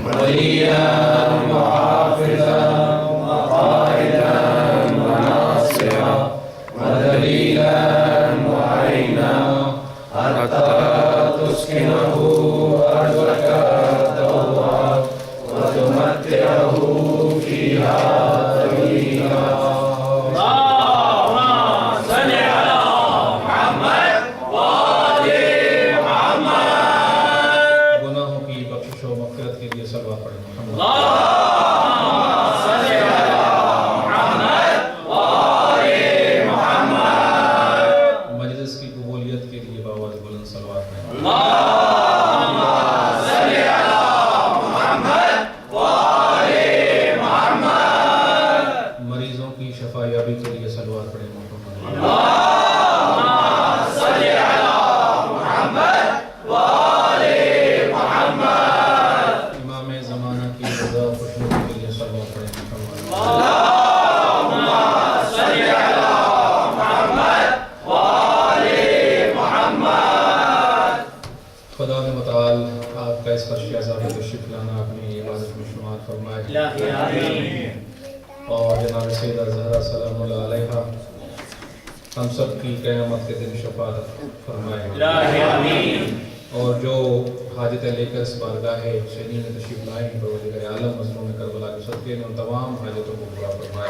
وليا وحافظا وقائدا وناصرا ودليلا وعينا حتى تسكنه أرضك طوعا وتمتعه فيها طويلا. مریضوں کی شفا یابی کے لیے صلوات پڑھیں محمد. امام زمانہ کی رضا و خوشنودی کے لیے صلوات پڑھیں محمد. خدا نے متعال آپ کا اس پر شہزادہ تشریف لانا اپنی عبادت میں شمار فرمائے اور جناب سیدہ زہرا سلام اللہ علیہا ہم سب کی قیامت کے دن شفاعت فرمائے اور جو حاجتیں لے کر اس بارگاہ شہید میں تشریف لائے ہیں پروردگار عالم مظلوم کربلا کے صدقے میں ان تمام حاجتوں کو پورا فرمائے.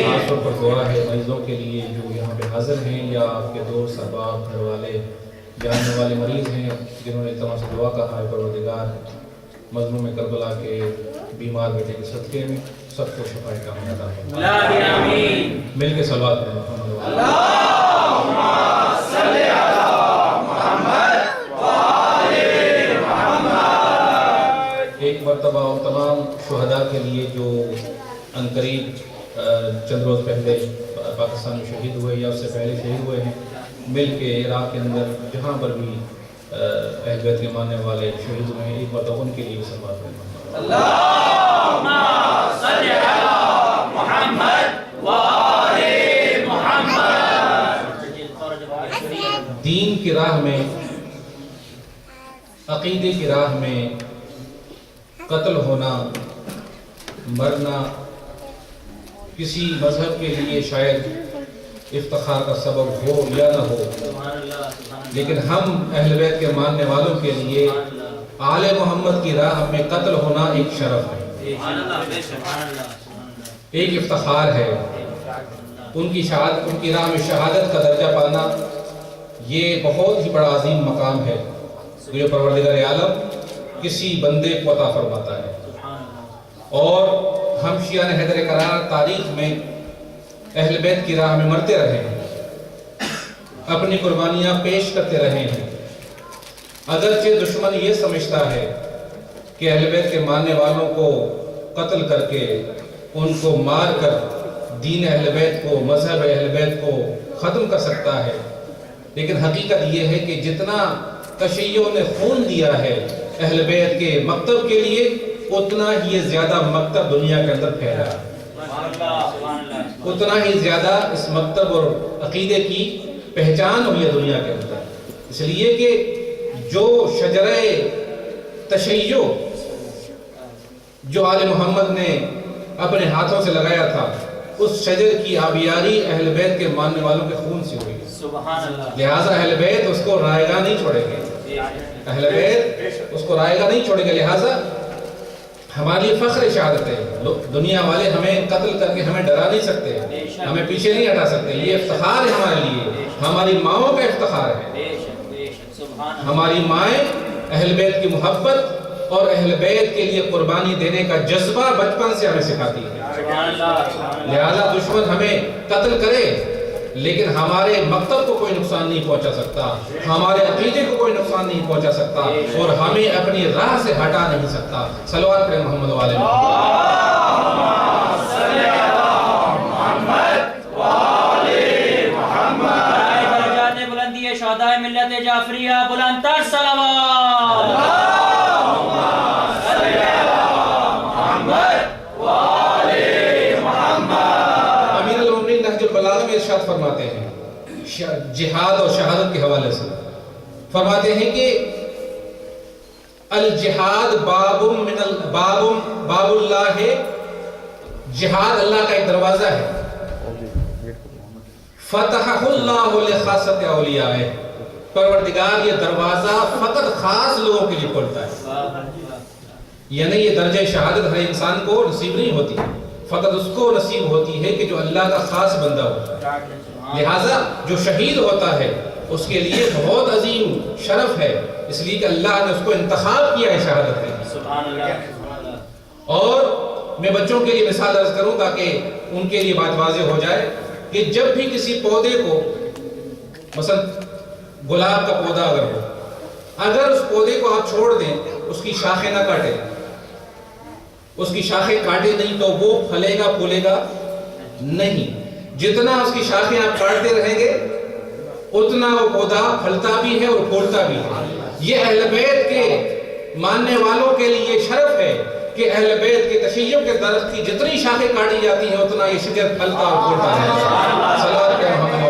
خاص طور پر دعا ہے مریضوں کے لیے جو یہاں پہ حاضر ہیں یا آپ کے دوست احباب گھر والے جاننے والے مریض ہیں جنہوں نے تمام سے دعا کہا ہے پروردگار مظلوم کربلا کے بیمار بیٹے کے صدقے میں سب کو شفاء کاملہ عطا فرمائے. مل کے صلوات پڑھیں محمد. اللہم صلی علی محمد وآل محمد. ایک مرتبہ اور تمام شہداء کے لیے جو عنقریب چند روز پہلے پاکستان میں شہید ہوئے یا اس سے پہلے شہید ہوئے ہیں مل کے عراق کے اندر جہاں پر بھی اہل بیت کے ماننے والے شہید ہوئے ہیں ایک مرتبہ ان کے لیے بھی صلوات پڑھیں. اللہم صلی علی محمد وآل محمد. دین کی راہ میں عقیدے کی راہ میں قتل ہونا مرنا کسی مذہب کے لیے شاید افتخار کا سبب ہو یا نہ ہو لیکن ہم اہل بیت کے ماننے والوں کے لیے آل محمد کی راہ میں قتل ہونا ایک شرف ہے ایک افتخار ہے. ان کی راہ میں شہادت کا درجہ پانا یہ بہت ہی بڑا عظیم مقام ہے جو پروردگار عالم کسی بندے کو عطا فرماتا ہے. اور ہم شیعہ حیدر کرار تاریخ میں اہل بیت کی راہ میں مرتے رہے ہیں اپنی قربانیاں پیش کرتے رہے ہیں. اگرچہ دشمن یہ سمجھتا ہے کہ اہل بیت کے ماننے والوں کو قتل کر کے ان کو مار کر دین اہل بیت کو مذہب اہل بیت کو ختم کر سکتا ہے لیکن حقیقت یہ ہے کہ جتنا تشیعوں نے خون دیا ہے اہل بیت کے مکتب کے لیے اتنا ہی زیادہ مکتب دنیا کے اندر پھیلا ہے اتنا ہی زیادہ اس مکتب اور عقیدے کی پہچان ہوئی ہے دنیا کے اندر. اس لیے کہ جو شجرہ تشیع جو آل محمد نے اپنے ہاتھوں سے لگایا تھا اس شجر کی آبیاری اہل بیت کے ماننے والوں کے خون سے ہوئی. لہٰذا اہل بیت اس کو رائیگاں نہیں چھوڑیں گے اہل بیت اس کو رائیگاں نہیں چھوڑیں گے. لہٰذا ہمارے لیے فخر شہادت ہے. دنیا والے ہمیں قتل کر کے ہمیں ڈرا نہیں سکتے ہمیں پیچھے نہیں ہٹا سکتے. یہ افتخار ہے ہمارے لیے ہماری ماؤں کا افتخار ہے. ہماری مائیں اہل بیت کی محبت اور اہل بیت کے لیے قربانی دینے کا جذبہ بچپن سے ہمیں سکھاتی ہے. لہذا دشمن ہمیں قتل کرے لیکن ہمارے مکتب کو کوئی نقصان نہیں پہنچا سکتا ہمارے عقیدے کو کوئی نقصان نہیں پہنچا سکتا اور ہمیں اپنی راہ سے ہٹا نہیں سکتا. صلوات پڑھیں محمد والے شہدائے ملت جعفریہ بلند تر صلوات. اللہم صلی علی محمد وآل محمد. امیر المومنین نہج البلاغہ میں ارشاد فرماتے ہیں جہاد اور شہادت کے حوالے سے فرماتے ہیں کہ الجہاد باب اللہ ہے، جہاد اللہ کا ایک دروازہ ہے، فتح اللہ لخاصۃ اولیاء، پروردگار یہ دروازہ فقط خاص لوگوں کے لیے کھولتا ہے، یعنی یہ درجہ شہادت ہر انسان کو نصیب نہیں ہوتی، فقط اس کو نصیب ہوتی ہے کہ جو اللہ کا خاص بندہ ہوتا ہے۔ لہٰذا جو شہید ہوتا ہے اس کے لیے بہت عظیم شرف ہے، اس لیے کہ اللہ نے اس کو انتخاب کیا ہے شہادت کے لیے۔ اور میں بچوں کے لیے مثال عرض کروں تاکہ ان کے لیے بات واضح ہو جائے کہ جب بھی کسی پودے کو، مثلا گلاب کا پودا اگر اس پودے کو آپ چھوڑ دیں، اس کی شاخیں نہ کاٹیں، اس کی شاخیں کاٹے نہیں تو وہ پھلے گا پھولے گا نہیں۔ جتنا اس کی شاخیں آپ کاٹتے رہیں گے اتنا وہ پودا پھلتا بھی ہے اور پھولتا بھی ہے۔ یہ اہل بیت کے ماننے والوں کے لیے شرف ہے کہ اہل بیت کے تشیع کے درخت کی جتنی شاخیں کاٹی جاتی ہیں اتنا یہ شجر پھلتا اور پھولتا ہے۔ صلوات پڑھیں محمد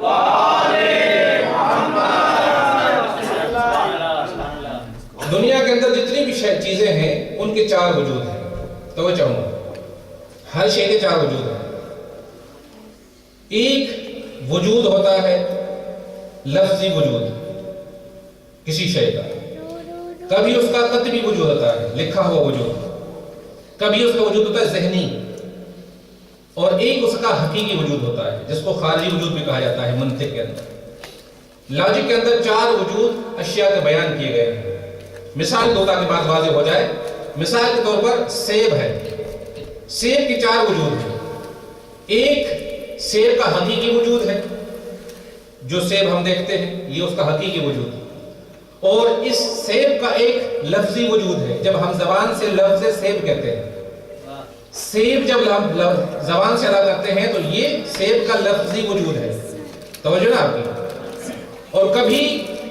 والے دنیا کے اندر جتنی بھی چیزیں ہیں ان کے چار وجود ہیں، تو چاہوں گا ہر شے کے چار وجود ہیں۔ ایک وجود ہوتا ہے لفظی وجود کسی شے کا، کبھی اس کا کتبی وجود ہوتا ہے لکھا ہوا وجود، کبھی اس کا وجود ہوتا ہے ذہنی، اور ایک اس کا حقیقی وجود ہوتا ہے جس کو خارجی وجود بھی کہا جاتا ہے۔ منطق کے اندر، لاجک کے اندر چار وجود اشیاء کے بیان کیے گئے ہیں۔ مثال دو تاکہ بات واضح ہو جائے۔ مثال کے طور پر سیب ہے، سیب کی چار وجود ہیں۔ ایک سیب کا حقیقی وجود ہے، جو سیب ہم دیکھتے ہیں یہ اس کا حقیقی وجود ہے، اور اس سیب کا ایک لفظی وجود ہے۔ جب ہم زبان سے لفظ سیب کہتے ہیں، سیب جب ہم زبان سے ادا کرتے ہیں تو یہ سیب کا لفظی وجود ہے، توجہ نا آپ کی۔ اور کبھی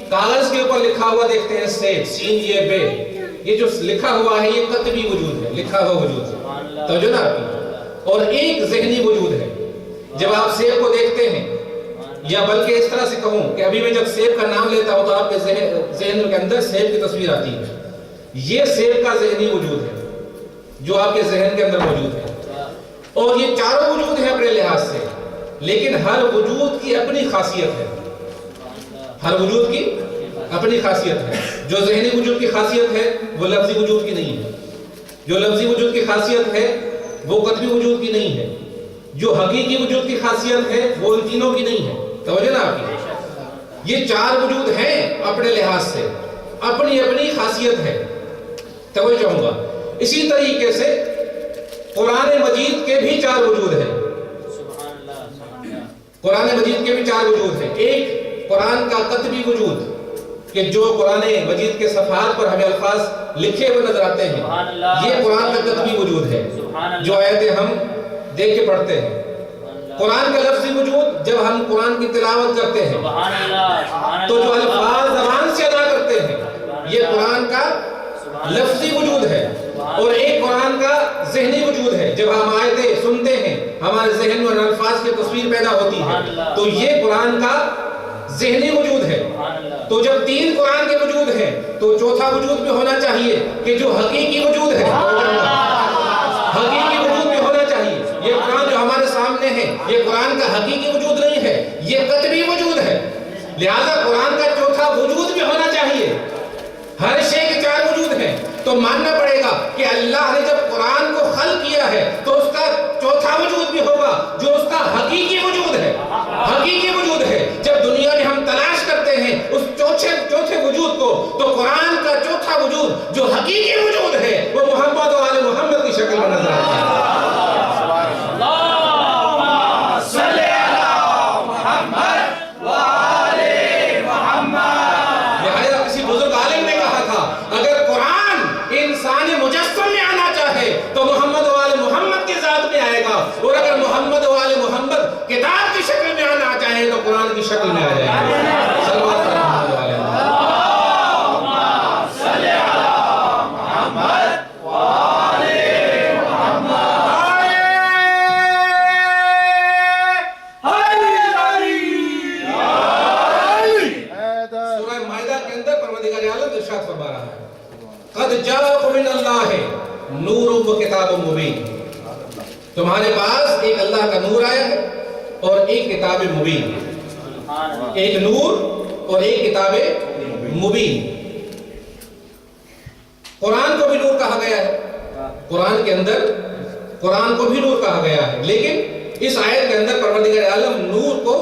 کاغذ کے اوپر لکھا ہوا دیکھتے ہیں سیب، سین یہ بے، یہ جو لکھا ہوا ہے یہ کتبی وجود ہے، لکھا ہوا وجود ہے، توجہ نا آپ کی۔ اور ایک ذہنی وجود ہے، جب آپ سیب کو دیکھتے ہیں، یا بلکہ اس طرح سے کہوں کہ ابھی میں جب سیب کا نام لیتا ہوں تو آپ کے ذہن کے اندر سیب کی تصویر آتی ہے، یہ سیب کا ذہنی وجود ہے جو آپ کے ذہن کے اندر موجود ہے۔ اور یہ چاروں وجود ہیں اپنے لحاظ سے، لیکن ہر وجود کی اپنی خاصیت ہے، ہر وجود کی اپنی خاصیت ہے۔ جو ذہنی وجود کی خاصیت ہے وہ لفظی وجود کی نہیں ہے، جو لفظی وجود کی خاصیت ہے وہ کتبی وجود کی نہیں ہے، جو حقیقی وجود کی خاصیت ہے وہ ان تینوں کی نہیں ہے، توجہ نا آپ کی۔ یہ چار وجود ہیں اپنے لحاظ سے، اپنی اپنی خاصیت ہے، توجہ چاہوں گا۔ اسی طریقے سے قرآن مجید کے بھی چار وجود ہیں، قرآن مجید کے بھی چار وجود ہیں۔ ایک قرآن کا کتبی وجود کہ جو قرآن مجید کے صفحات پر ہمیں الفاظ لکھے ہوئے نظر آتے ہیں، یہ قرآن کا کتبی وجود ہے، جو آیتیں ہم دیکھ کے پڑھتے ہیں۔ قرآن کا لفظی وجود جب ہم قرآن کی تلاوت کرتے ہیں تو جو الفاظ زبان سے ادا کرتے ہیں یہ قرآن کا لفظی وجود ہے۔ اور ایک قرآن کا ذہنی وجود ہے، جب ہم آیتیں سنتے ہیں ہمارے ذہن میں الفاظ کی تصویر پیدا ہوتی ہے تو یہ قرآن کا ذہنی وجود ہے۔ تو جب تین قرآن کے وجود ہیں تو چوتھا وجود بھی ہونا چاہیے کہ جو حقیقی وجود ہے، حقیقی وجود بھی ہونا چاہیے۔ یہ قرآن جو ہمارے سامنے ہے یہ قرآن کا حقیقی وجود نہیں ہے، یہ کتبی وجود ہے، لہذا قرآن کا چوتھا وجود بھی ہونا چاہیے۔ ہر شے کے چار وجود ہیں تو ماننا پڑے گا کہ اللہ نے جب قرآن کو خلق کیا ہے تو اس کا چوتھا وجود بھی ہوگا جو اس کا حقیقی وجود ہے، حقیقی وجود ہے۔ جب دنیا میں ہم تلاش کرتے ہیں اس چوتھے وجود کو تو قرآن کا چوتھا وجود جو حقیقی وجود ہے وہ محمد و آل محمد کی شکل میں نظر آتا ہے۔ تو محمد و آل محمد کی ذات میں آئے گا، اور اگر محمد و آل محمد کتاب کی شکل میں آنا چاہے تو قرآن کی شکل میں آ جائے گا۔ صلوات علی محمد و آل محمد۔ کے اندر پروردگار عالم ارشاد فرما رہا ہے قد جاءکم من اللہ نور و کتاب مبین، تمہارے پاس ایک اللہ کا نور آیا ہے اور ایک کتاب مبین، ایک نور اور ایک کتاب مبین۔ قرآن کو بھی نور کہا گیا ہے، قرآن کے اندر قرآن کو بھی نور کہا گیا ہے، لیکن اس آیت کے اندر پروردگار عالم نور کو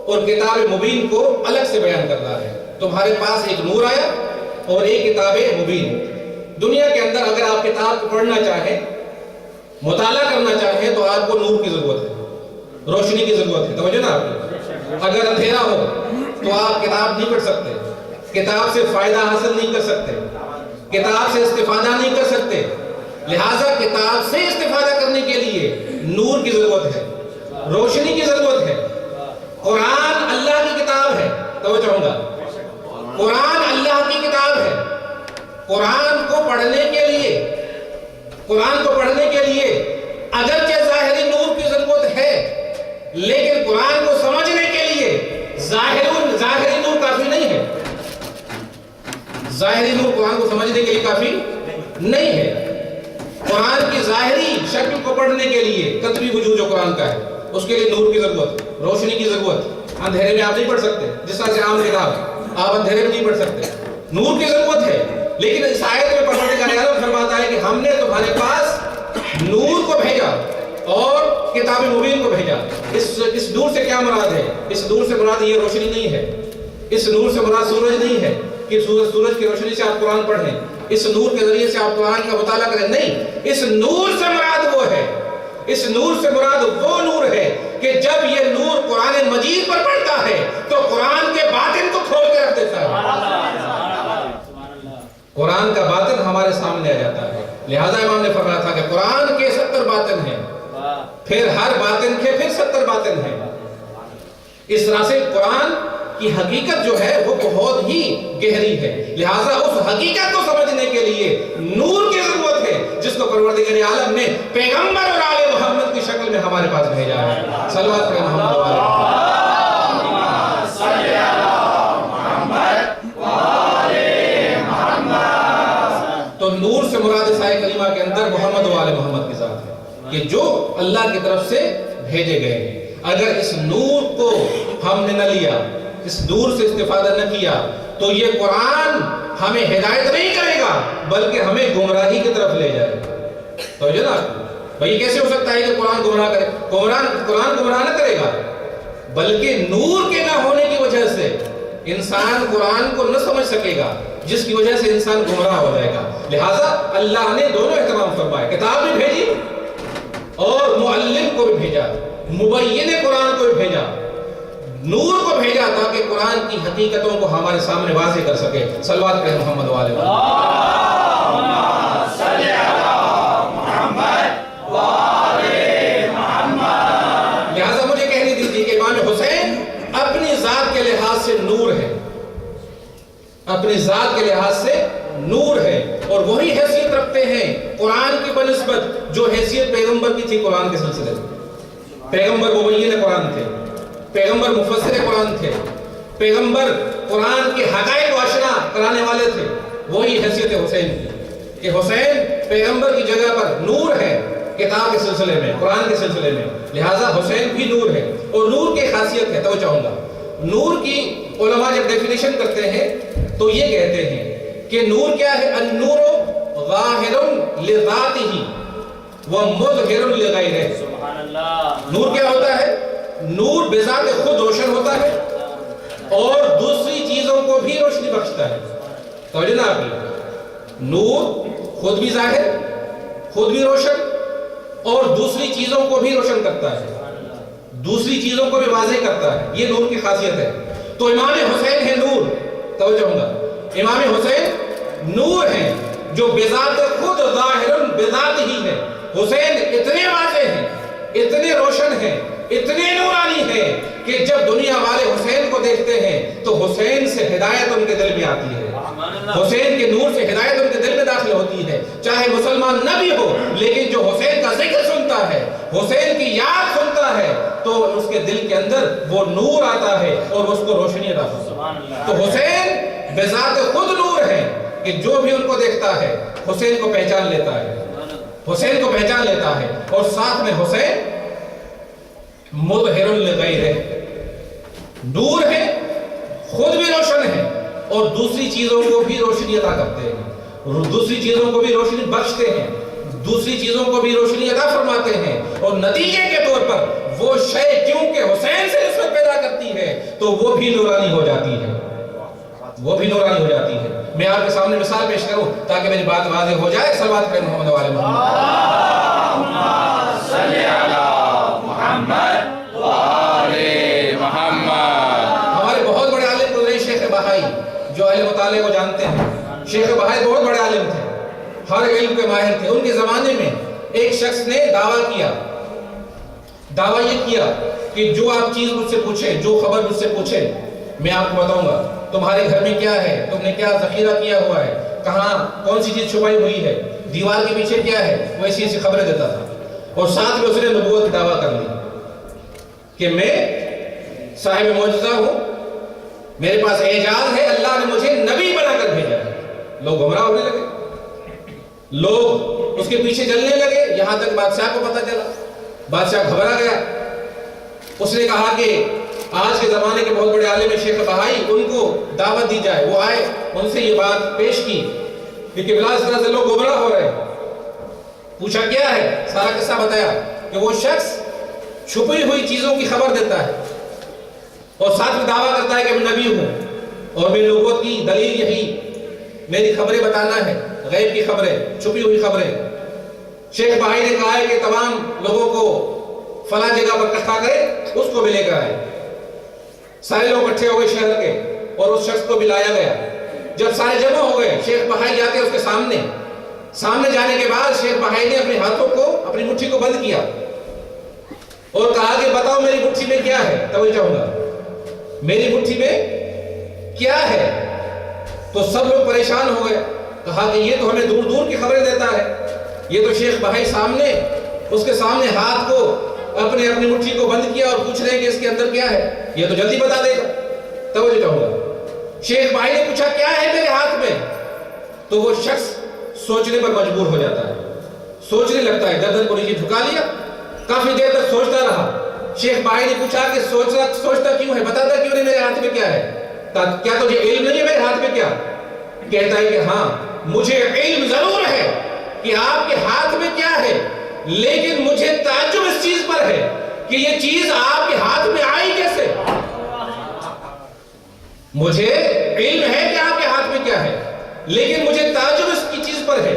اور کتاب مبین کو الگ سے بیان کر رہا ہے۔ تمہارے پاس ایک نور آیا اور ایک کتاب مبین۔ دنیا کے اندر اگر آپ کتاب پڑھنا چاہیں، مطالعہ کرنا چاہیں تو آپ کو نور کی ضرورت ہے، روشنی کی ضرورت ہے، توجہ نا آپ کی۔ اگر اندھیرا ہو تو آپ کتاب نہیں پڑھ سکتے، کتاب سے فائدہ حاصل نہیں کر سکتے، کتاب سے استفادہ نہیں کر سکتے۔ لہٰذا کتاب سے استفادہ کرنے کے لیے نور کی ضرورت ہے، روشنی کی ضرورت ہے۔ قرآن اللہ کی کتاب ہے، توجہ چاہوں گا، قرآن اللہ کی کتاب ہے۔ قرآن کو پڑھنے کے لیے اگرچہ ظاہری نور کی ضرورت ہے، لیکن قرآن کو سمجھنے کے لیے ظاہری نور کافی نہیں ہے، ظاہری نور قرآن کو سمجھنے کے لیے کافی نہیں ہے۔ قرآن کی ظاہری شکل کو پڑھنے کے لیے قطبی وجود جو قرآن کا ہے اس کے لیے نور کی ضرورت، روشنی کی ضرورت۔ اندھیرے میں آپ نہیں پڑھ سکتے، جس طرح سے عام کتاب آپ اندھیرے میں نہیں پڑھ سکتے، نور کی ضرورت ہے۔ لیکن اس آیت میں پروردگار عالم فرماتا ہے کہ ہم نے تمہارے پاس نور کو بھیجا اور کتاب مبین کو بھیجا۔ اس نور سے کیا مراد ہے؟ اس نور سے مراد یہ روشنی نہیں ہے، اس نور سے مراد سورج نہیں ہے کہ سورج کی روشنی سے آپ قرآن پڑھیں، اس نور کے ذریعے سے آپ قرآن کا مطالعہ کریں، نہیں۔ اس نور سے مراد وہ ہے، اس نور سے مراد وہ نور ہے کہ جب یہ نور قرآن مجید پر پڑتا ہے تو قرآن کے باطن کو کھول کے رکھ دیتا ہے، قرآن کا باطن ہمارے سامنے آ جاتا ہے۔ لہذا امام نے فرمایا تھا کہ قرآن کے 70 باطن ہیں، پھر ہر باطن کے پھر 70 باطن ہیں۔ اس طرح سے قرآن کی حقیقت جو ہے وہ بہت ہی گہری ہے، لہٰذا اس حقیقت کو سمجھنے کے لیے نور کی ضرورت ہے، جس کو پروردگار عالم نے پیغمبر اور آل محمد کی شکل میں ہمارے پاس بھیجا ہے۔ صلوات پڑھیں محمد و آل محمد۔ تو نور سے مراد اس آیت کریمہ کے اندر محمد و آل محمد کی ذات ہے کہ جو اللہ کی طرف سے بھیجے گئے ہیں۔ اگر اس نور کو ہم نے نہ لیا، اس نور سے استفادہ نہ کیا تو یہ قرآن ہمیں ہدایت نہیں کرے گا بلکہ ہمیں گمراہی کی طرف لے جائے گا۔ تو یہ نا بھائی کیسے ہو سکتا ہے کہ قرآن گمراہ کرے؟ قرآن گمراہ نہ کرے گا بلکہ نور کے نہ ہونے کی وجہ سے انسان قرآن کو نہ سمجھ سکے گا، جس کی وجہ سے انسان گمراہ ہو جائے گا۔ لہٰذا اللہ نے دونوں اہتمام فرمائے، کتاب بھی بھیجی اور معلم کو بھی بھیجا، مبین قرآن کو بھی بھیجا، نور کو بھیجا تاکہ قرآن کی حقیقتوں کو ہمارے سامنے واضح کر سکے۔ صلوات پڑھیں محمد و آل محمد۔ لہذا مجھے کہنے دیجیے کہ امام حسین اپنی ذات کے لحاظ سے نور ہے، اپنی ذات کے لحاظ سے نور ہے، اور وہی حیثیت رکھتے ہیں قرآن کی بنسبت جو حیثیت پیغمبر کی تھی قرآن کے سلسلے میں۔ پیغمبر مبین قرآن تھے، پیغمبر مفسر قرآن تھے، پیغمبر قرآن کے حقائق کو آشنا کرانے والے تھے۔ وہی حیثیت حسین کی کہ حسین پیغمبر کی جگہ پر نور ہے کتاب کے سلسلے میں، قرآن کے سلسلے میں، لہٰذا حسین بھی نور ہے۔ اور نور کی خاصیت ہے، تو چاہوں گا نور کی علماء جب ڈیفینیشن کرتے ہیں تو یہ کہتے ہیں کہ نور کیا ہے؟ النور ظاہر لذاتہ ومظہر لغیرہ۔ نور کیا ہوتا ہے؟ نور بذات خود روشن ہوتا ہے اور دوسری چیزوں کو بھی روشنی بخشتا ہے۔ توجہ نا آپ کی، نور خود بھی ظاہر، خود بھی روشن اور دوسری چیزوں کو بھی روشن کرتا ہے، دوسری چیزوں کو بھی واضح کرتا ہے، یہ نور کی خاصیت ہے۔ تو امام حسین ہے نور، توجہ ہوں گا، امام حسین نور ہیں جو بذات خود ظاہر بذات ہی ہے۔ حسین اتنے واضح ہیں، اتنے روشن ہیں، اتنے نورانی ہیں کہ جب دنیا والے حسین کو دیکھتے ہیں تو حسین سے ہدایت ان کے دل میں آتی ہے، حسین کے نور سے ہدایت ان کے دل میں داخل ہوتی ہے۔ چاہے مسلمان نہ بھی ہو لیکن جو حسین کا ذکر سنتا ہے، حسین کی یاد سنتا ہے تو اس کے دل کے اندر وہ نور آتا ہے اور اس کو روشنی عطا ہوتی ہے۔ تو حسین بذات خود نور ہیں کہ جو بھی ان کو دیکھتا ہے حسین کو پہچان لیتا ہے، حسین کو پہچان لیتا ہے۔ اور ساتھ میں حسین مظہر لغیرہ، نور ہے، خود بھی روشن ہے اور دوسری چیزوں کو بھی روشنی عطا کرتے ہیں، دوسری چیزوں کو بھی روشنی بخشتے ہیں، دوسری چیزوں کو بھی روشنی عطا فرماتے ہیں۔ اور نتیجے کے طور پر وہ شے کیونکہ حسین سے نسبت پیدا کرتی ہے تو وہ بھی نورانی ہو جاتی ہے، وہ بھی نورانی ہو جاتی ہے۔ میں آپ کے سامنے مثال پیش کروں تاکہ میری بات واضح ہو جائے۔ صلوات پڑھیں محمد وعلی محمد۔ اللہم صلی علی محمد وآل محمد۔ ہمارے بہت بڑے عالم گزرے شیخ بہائی، جو اہل مطالعے کو جانتے ہیں۔ شیخ بہائی بہت بڑے عالم تھے، ہر علم کے ماہر تھے۔ ان کے زمانے میں ایک شخص نے دعویٰ یہ کیا کہ جو آپ چیز مجھ سے پوچھیں، جو خبر مجھ سے پوچھیں، میں آپ کو بتاؤں گا۔ تمہارے گھر میں کیا ہے، تم نے کیا ذخیرہ کیا ہوا ہے، کہاں کون سی چیز چھپائی ہوئی ہے، دیوار کے پیچھے کیا ہے، وہ ایسی ایسی خبریں دیتا تھا۔ اور ساتھ میں اس نے نبوت کی دعویٰ کر لی کہ میں صاحب معجزہ ہوں، میرے پاس اعجاز ہے، اللہ نے مجھے نبی بنا کر بھیجا ہے۔ لوگ گمراہ ہونے لگے، لوگ اس کے پیچھے چلنے لگے، یہاں تک بادشاہ کو پتہ چلا۔ بادشاہ گھبرا گیا، اس نے کہا کہ آج کے زمانے کے بہت بڑے عالم شیخ بہائی، ان کو دعوت دی جائے۔ وہ آئے، ان سے یہ بات پیش کی کہ قبلہ اس طرح سے لوگ گمراہ ہو رہے ہیں۔ پوچھا کیا ہے، سارا قصہ بتایا کہ وہ شخص چھپی ہوئی چیزوں کی خبر دیتا ہے اور ساتھ میں دعویٰ کرتا ہے کہ میں نبی ہوں اور میری نبوت کی دلیل یہی، میری خبریں بتانا ہے، غیب کی خبریں، چھپی ہوئی خبریں۔ شیخ بہائی نے کہا ہے کہ تمام لوگوں کو فلاں جگہ پر اکٹھا کرے، اس کو بھی لے کر آئے۔ سارے لوگ اکٹھے ہو گئے شہر کے اور اس شخص کو بھی لایا گیا۔ جب سارے جمع ہو گئے، شیخ بہائی جاتے اس کے سامنے جانے کے بعد شیخ بہائی نے اپنے ہاتھوں کو، اپنی مٹھی کو بند کیا اور کہا کہ بتاؤ میری مٹھی میں کیا ہے، توجہ ہوگا، میری مٹھی میں کیا ہے؟ تو سب لوگ پریشان ہو گئے، کہا کہ یہ تو ہمیں دور دور کی خبریں دیتا ہے، یہ تو شیخ بہائی سامنے، اس کے سامنے ہاتھ کو اپنی مٹھی کو بند کیا اور پوچھ رہے ہیں کہ اس کے اندر کیا ہے، یہ تو جلدی بتا دے گا، توجہ ہوگا۔ شیخ بہائی نے پوچھا کیا ہے میرے ہاتھ میں؟ تو وہ شخص سوچنے پر مجبور ہو جاتا ہے، سوچنے لگتا ہے، گردن کو نیچے جھکا لیا، کافی دیر تک سوچتا رہا۔ شیخ بہائی نے پوچھا کہ سوچتا کیوں ہے، بتاتا کیوں نہیں میرے ہاتھ میں کیا ہے، کیا تجھے علم نہیں ہے میرے ہاتھ میں کیا؟ کہتا ہے کہ ہاں مجھے علم ضرور ہے کہ آپ کے ہاتھ میں کیا ہے، لیکن مجھے تعجب اس چیز پر ہے کہ یہ چیز آپ کے ہاتھ میں آئی کیسے؟ مجھے علم ہے کہ آپ کے ہاتھ میں کیا ہے، لیکن مجھے تعجب اس کی چیز پر ہے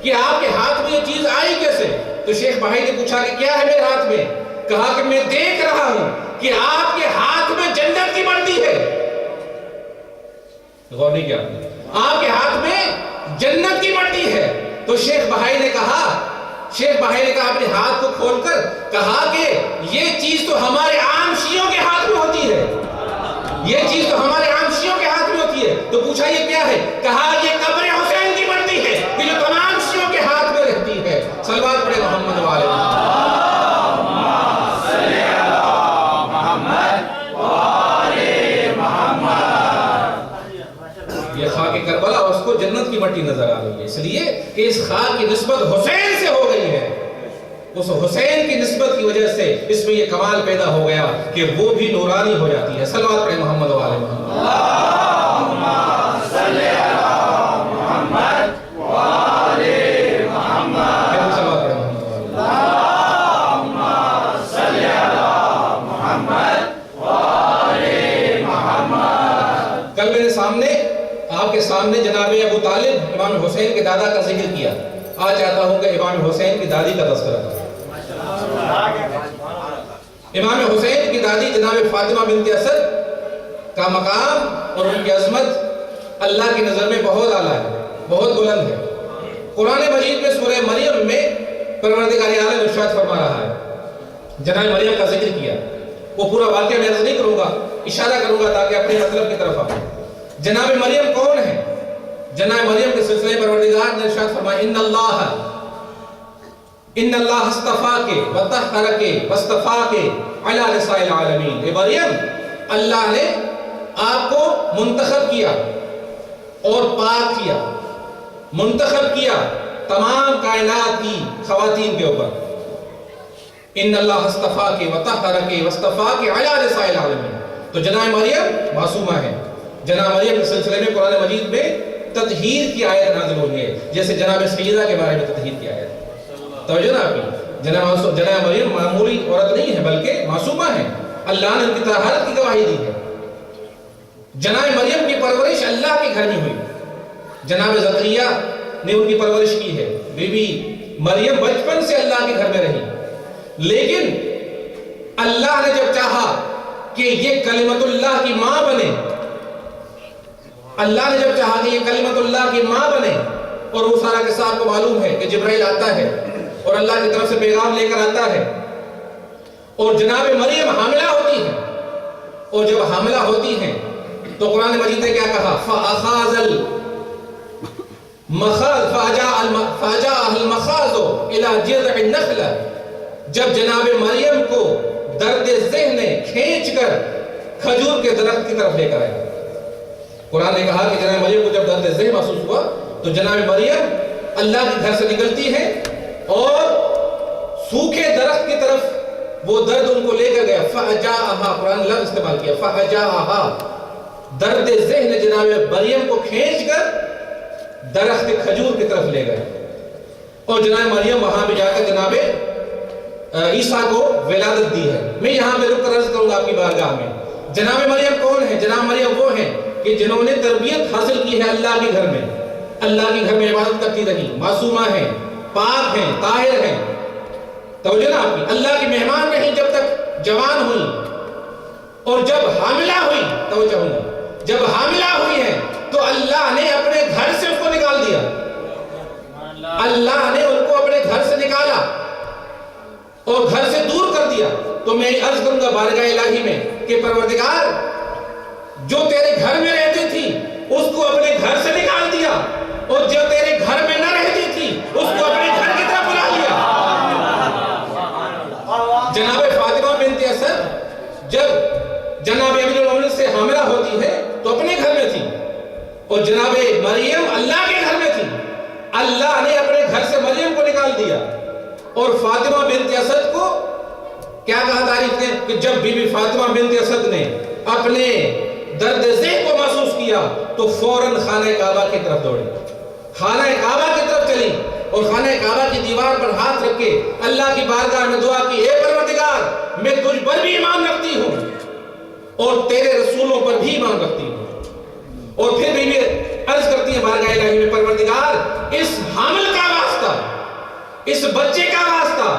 کہ آپ کے ہاتھ میں یہ چیز آئی کیسے؟ تو شیخ بہائی نے پوچھا کہ کیا ہے میرے ہاتھ میں؟ کہا کہ میں دیکھ رہا ہوں کہ آپ کے ہاتھ میں جنت کی مٹی ہے۔ غور نہیں کیا؟ آپ کے ہاتھ میں جنت کی مٹی ہے۔ تو شیخ بہائی نے کہا اپنے ہاتھ کو کھول کر کہا کہ یہ چیز تو ہمارے عام شیعوں کے ہاتھ میں ہوتی ہے، یہ چیز تو ہمارے عام شیعوں کے ہاتھ میں ہوتی ہے۔ تو پوچھا یہ کیا ہے؟ کہا یہ قبر حسین کی مٹی ہے کہ جو تمام شیعوں کے ہاتھ میں رہتی ہے۔ صلوات پڑھیں محمد والے کربلا اور اس کو جنت کی مٹی نظر آ رہی ہے، اس لیے کہ اس خاک کی نسبت حسین سے ہو گئی ہے، اس حسین کی نسبت کی وجہ سے اس میں یہ کمال پیدا ہو گیا کہ وہ بھی نورانی ہو جاتی ہے۔ صلوات پڑھیں محمد و آل محمد۔ اللہم صلی علی محمد و آل محمد۔ صلوات پڑھیں محمد و آل محمد۔ اللہم صلی علی محمد و آل محمد۔ کل میرے سامنے آپ کے سامنے جناب ابو طالب امام حسین کے دادا کا ذکر کیا، آج چاہتا ہوں کہ امام حسین کی دادی کا تذکرہ کروں۔ امام حسین کی دادی جناب فاطمہ بنت اسد کا مقام اور ان کی عظمت اللہ کی نظر میں بہت اعلیٰ ہے، بہت بلند ہے۔ قرآن مجید میں سورہ مریم میں پروردگار عالم ارشاد فرما رہا ہے، جناب مریم کا ذکر کیا، وہ پورا واقعہ میں عرض نہیں کروں گا، اشارہ کروں گا تاکہ اپنے مطلب کی طرف آؤں۔ جناب مریم کون ہے؟ جناب مریم کے سلسلے پروردگار نے ارشاد فرمایا ان اللہ اصطفاکے وطہرکے واصطفاکے علی نساء العالمین۔ اے مریم، اللہ نے آپ کو منتخب کیا اور پاک کیا، منتخب کیا تمام کائنات کی خواتین کے اوپر. ان اللہ اصطفاک وطہرک واصطفاک علی نساء العالمین. تو جناب مریم معصومہ ہے. جناب مریم کے سلسلے میں قرآن مجید میں تطہیر کی آیت نازل ہوئی ہے، جیسے جناب سیدہ کے بارے میں تطہیر کی آیت. توجہ نا آپ کی، جناب مریم معمولی عورت نہیں ہے بلکہ معصومہ ہے. اللہ نے ان کی طہارت کی گواہی دی ہے. جناب مریم کی پرورش اللہ کے گھر میں ہوئی. جناب زکریا نے ان کی پرورش کی ہے. بی بی مریم بچپن سے اللہ کے گھر میں رہی، لیکن اللہ نے جب چاہا کہ یہ کلمت اللہ کی ماں بنے، اللہ نے جب چاہا کہ یہ کلمت اللہ کی ماں بنے، اور وہ سارا قصہ آپ کو معلوم ہے کہ جبرائیل آتا ہے اور اللہ کی طرف سے پیغام لے کر آتا ہے، اور جناب مریم حاملہ ہوتی ہے. اور جب حاملہ ہوتی ہیں تو قرآن مجید نے کیا کہا؟ فَأَخَاذَ فَأَجَاءَ الْمَخَاضُ إِلَى جِذْعِ النَّخْلَةِ. جب جناب مریم کو درد ذہن نے کھینچ کر کھجور کے درخت کی طرف لے کر آئے. قرآن نے کہا کہ جناب مریم کو جب درد ذہن محسوس ہوا تو جناب مریم اللہ کے گھر سے نکلتی ہے اور سوکھے درخت کی طرف وہ درد ان کو لے کر گیا. فَأَجَاءَهَا، قرآن لفظ استعمال کیا فَأَجَاءَهَا. درد ذہن جناب مریم کو کھینچ کر درخت کھجور کی طرف لے گئے، اور جناب مریم وہاں پہ جا کر جناب عیسیٰ کو ولادت دی ہے. میں یہاں پہ رک کر عرض کروں گا آپ کی بارگاہ میں، جناب مریم کون ہے؟ جناب مریم وہ ہیں کہ جنہوں نے تربیت حاصل کی ہے اللہ کے گھر میں، اللہ کے گھر میں عبادت کرتی رہی، معصومہ ہیں، پاک ہیں، طاہر ہیں. توجہ نا آپ کی، اللہ کی مہمان رہی جب تک جوان ہوئی، اور جب حاملہ ہوئی، توجہ ہونا، جب حاملہ ہوئی ہیں تو اللہ نے اپنے گھر سے اس کو نکال دیا. اللہ نے ان کو اپنے گھر سے نکالا اور گھر سے دور کر دیا. تو میں عرض کروں گا بارگاہ الہی میں کہ پروردگار، جو تیرے گھر میں رہتی تھی اس کو اپنے گھر سے نکال دیا، اور جو تیرے گھر میں نہ رہتی تھی اس کو اپنے گھر کی طرف بلا لیا. جناب فاطمہ بنت اسد جب جناب امیر المومنین سے حاملہ ہوتی ہے تو اپنے گھر میں تھی، اور جناب مریم اللہ کے گھر میں تھی. اللہ نے اپنے گھر سے مریم کو نکال دیا، اور فاطمہ بنت اسد کو کیا کہا تاریخ نے کہ جب بی بی فاطمہ بنت اسد نے اپنے درد ذہن کو محسوس کیا تو فوراً خانہ کعبہ کی طرف دوڑی، خانہ کعبہ کی طرف چلی، اور خانہ کعبہ کی دیوار پر ہاتھ رکھ کے اللہ کی بارگاہ میں دعا کی، اے پروردگار، میں تجھ پر بھی ایمان رکھتی ہوں اور تیرے رسولوں پر بھی ایمان رکھتی ہوں. اور پھر بھی عرض کرتی ہے بارگاہ الہی میں، پروردگار، اس حامل کا واسطہ، اس بچے کا واسطہ،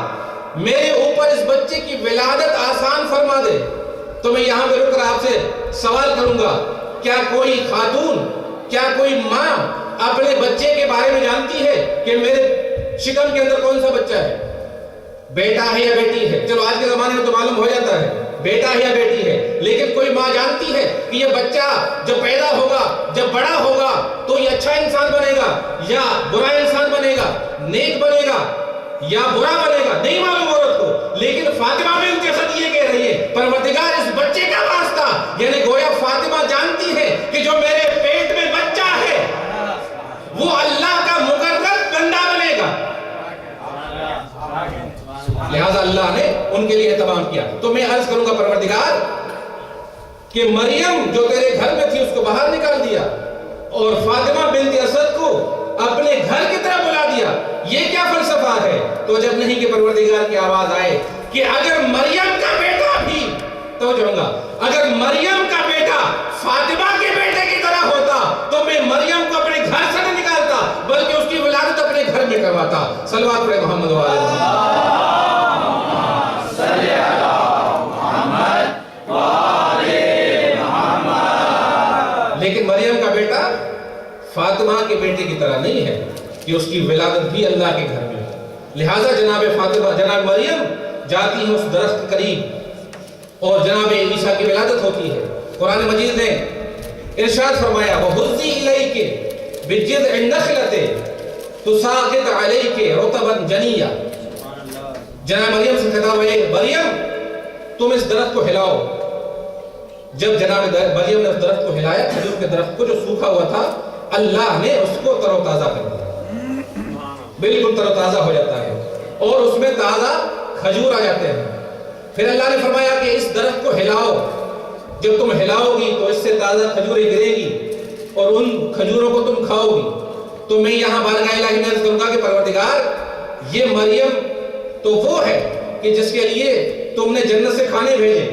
میرے اوپر اس بچے کی ولادت آسان فرما دے. تو میں یہاں پہ رک کر آپ سے سوال کروں گا، کیا کوئی خاتون، کیا کوئی ماں اپنے بچے کے بارے میں جانتی ہے کہ میرے شکم کے اندر کون سا بچہ ہے، بیٹا ہے یا بیٹی ہے؟ چلو آج کے زمانے میں تو معلوم ہو جاتا ہے بیٹا ہے یا بیٹی ہے، لیکن کوئی ماں جانتی ہے کہ یہ بچہ جب پیدا ہوگا، جب بڑا ہوگا تو یہ اچھا انسان بنے گا یا برا انسان بنے گا، نیک بنے گا یا برا بنے گا؟ نہیں معلوم عورت کو. لیکن فاطمہ بنت اسد یہ کہہ رہی ہے، پروردگار، اس بچے کا واسطہ، یعنی گویا فاطمہ جانتی ہے کہ جو میرے پیٹ میں بچہ ہے وہ اللہ کا مقرر بندہ بنے گا، لہذا اللہ نے ان کے لیے اہتمام کیا. تو میں عرض کروں گا پروردگار کہ مریم جو تیرے گھر میں تھی اس کو باہر نکال دیا، اور فاطمہ بنت اسد کو اپنے گھر کی طرف بلا دیا. یہ کیا فلسفہ ہے؟ تو جب نہیں کہ پروردگار کی آواز آئے کہ اگر مریم کا بیٹا بھی، توجہ ہوگا، اگر مریم کا بیٹا فاطمہ کے بیٹے کی طرح ہوتا تو میں مریم کو اپنے گھر سے نہیں نکالتا بلکہ اس کی ولادت اپنے گھر میں کرواتا. صلوات پڑھے محمد و آلہ محمد. لیکن مریم کا بیٹا فاطمہ کے بیٹے کی طرح نہیں ہے کہ اس کی ولادت بھی اللہ کے گھر میں ہے. لہٰذا جناب فاطمہ، جناب مریم جاتی ہیں اس درخت کے قریب اور جناب عیسیٰ کی ولادت ہوتی ہے. قرآن مجید نے ارشاد فرمایا وَهُزِّي إِلَيْكِ بِجِذْعِ النَّخْلَةِ تُسَاقِطْ عَلَيْكِ رُطَبًا جَنِيًّا. جناب مریم سے خطاب ہے، مریم تم اس درخت کو ہلاؤ. جب جناب مریم نے اس درخت کو ہلایا، کھجور کے درخت کو جو سوکھا ہوا تھا، اللہ نے اس کو تر و تازہ کر دیا، بالکل تر و تازہ ہو جاتا ہے اور اس میں تازہ کھجور آ جاتے ہیں۔ پھر اللہ نے فرمایا کہ اس درخت کو ہلاؤ، جب تم ہلاؤ گی تو اس سے تازہ کھجوریں گرے گی اور ان کھجوروں کو تم کھاؤ گی۔ تو میں یہاں بارگاہ الہی میں عرض کروں گا کہ پروردگار، یہ مریم تو وہ ہے کہ جس کے لیے تم نے جنت سے کھانے بھیجے۔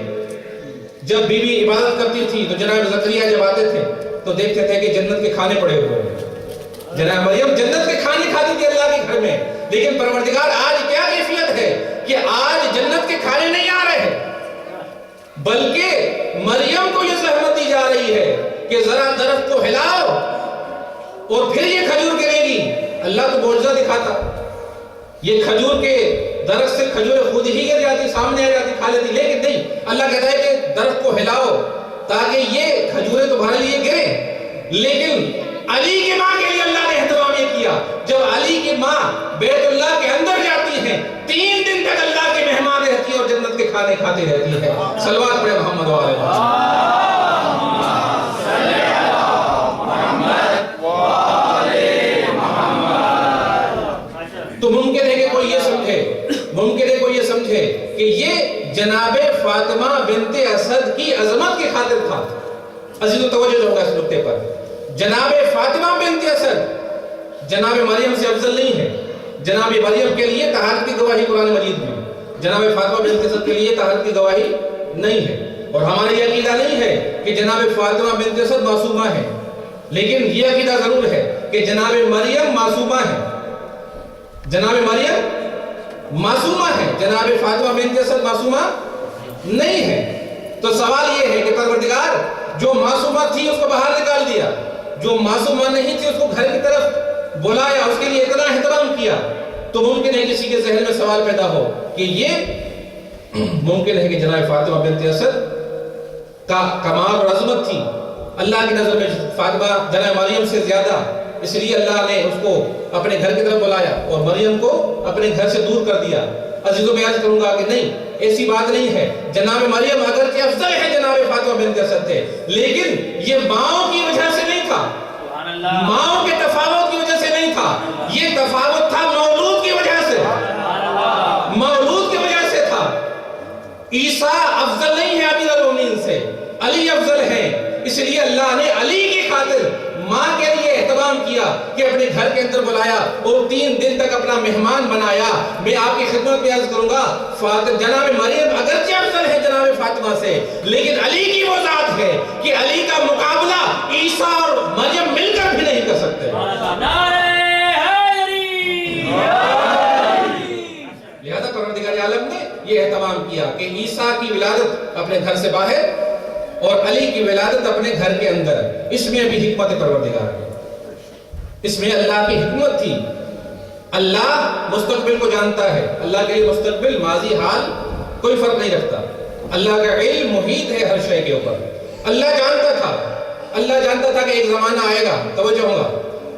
جب بی بی عبادت کرتی تھی تو جناب زکریا جب آتے تھے تو دیکھتے تھے کہ جنت کے کھانے پڑے ہوئے ہیں۔ جناب مریم جنت کے کھانے کھاتی تھی اللہ کے گھر میں، لیکن پروردگار آج کیا کیفیت ہے کہ آج جنت کے کھانے نہیں آ رہے، بلکہ مریم کو یہ زحمت دی جا رہی ہے کہ ذرا درخت کو ہلاؤ اور پھر یہ کھجور گرے گی۔ اللہ تو معجزہ دکھاتا، یہ کھجور کے درخت سے کھجوریں خود ہی گر جاتی، سامنے آ جاتی، کھا لیتی، لیکن نہیں، اللہ کہتا ہے کہ درخت کو ہلاؤ تاکہ یہ کھجوریں تمہارے لیے گریں۔ لیکن علی کی ماں کے لیے اللہ نے اہتمام یہ کیا، جب علی کی ماں بیت اللہ کے اندر جاتی ہے 3 دن تک اللہ کی مہمان رہتی ہے اور جنت کے کھانے کھاتی رہتی ہے۔ صلوات پڑھے محمد و آلہ محمد۔ تو ممکن ہے کہ کوئی یہ سمجھے کہ یہ جناب فاطمہ بنت اسد کی عظمت کی خاطر تھا۔ عزیز و توجہ ہوگا اس نقطے پر، جناب فاطمہ بنت اسد جناب مریم سے افضل نہیں ہے۔ جناب مریم کے لیے طہارت کی گواہی قرآن مجید میں، جناب فاطمہ بنت اسد کے لیے طہارت کی گواہی نہیں ہے، اور ہمارا یہ عقیدہ نہیں ہے کہ جناب فاطمہ بنت اسد معصومہ ہے، لیکن یہ عقیدہ ضرور ہے کہ جناب مریم معصومہ ہے، جناب مریم معصومہ ہے، جناب فاطمہ بنت اسد معصومہ نہیں ہے۔ تو سوال یہ ہے کہ پروردگار جو معصومہ تھی اس کو باہر نکال دیا، جو معصومہ نہیں تھی اس کو گھر کی طرف بلایا، اس کے لیے اتنا احترام کیا، تو ممکن ہے کسی کے ذہن میں سوال پیدا ہو کہ یہ ممکن ہے کہ جناب فاطمہ بنت اسد کا کمال اور عظمت تھی اللہ کی نظر میں فاطمہ جناب مریم سے زیادہ، اس لیے اللہ نے اس کو اپنے گھر کی طرف بلایا اور مریم کو اپنے گھر سے دور کر دیا۔ عزیزوں میں عرض کروں گا کہ نہیں، ایسی بات نہیں ہے۔ جناب مریم اگرچہ افضل ہے جناب فاطمہ بنت اسد سے، لیکن یہ ماؤں کی وجہ سے نہیں تھا، ماؤں کے تفاوت کی وجہ سے نہیں تھا، یہ تفاوت تھا مولود کی وجہ سے، مولود کی وجہ سے تھا۔ عیسیٰ افضل نہیں ہے امیر المومنین سے، علی افضل ہے، اس لیے اللہ نے علی کی خاطر ماں کے لیے اہتمام کیا کہ اپنے گھر کے اندر بلایا اور 3 دن تک اپنا مہمان بنایا۔ میں آپ کی خدمت میں عرض کروں گا جناب مریم اگرچہ افضل ہے جناب فاطمہ سے، لیکن علی کی وہ ذات ہے کہ علی کا مقابلہ عیسیٰ اور مریم مل کر بھی نہیں کر سکتے۔ لہذا پروردگار عالم نے یہ اہتمام کیا کہ عیسیٰ کی ولادت اپنے گھر سے باہر اور علی کی ولادت اپنے گھر کے اندر، اس میں بھی حکمت پروردگار ہے، اس میں اللہ کی حکمت تھی۔ اللہ مستقبل کو جانتا ہے، اللہ کے لیے مستقبل ماضی حال کوئی فرق نہیں رکھتا، اللہ کا علم محیط ہے ہر شے کے اوپر۔ اللہ جانتا تھا کہ ایک زمانہ آئے گا، توجہ ہوگا،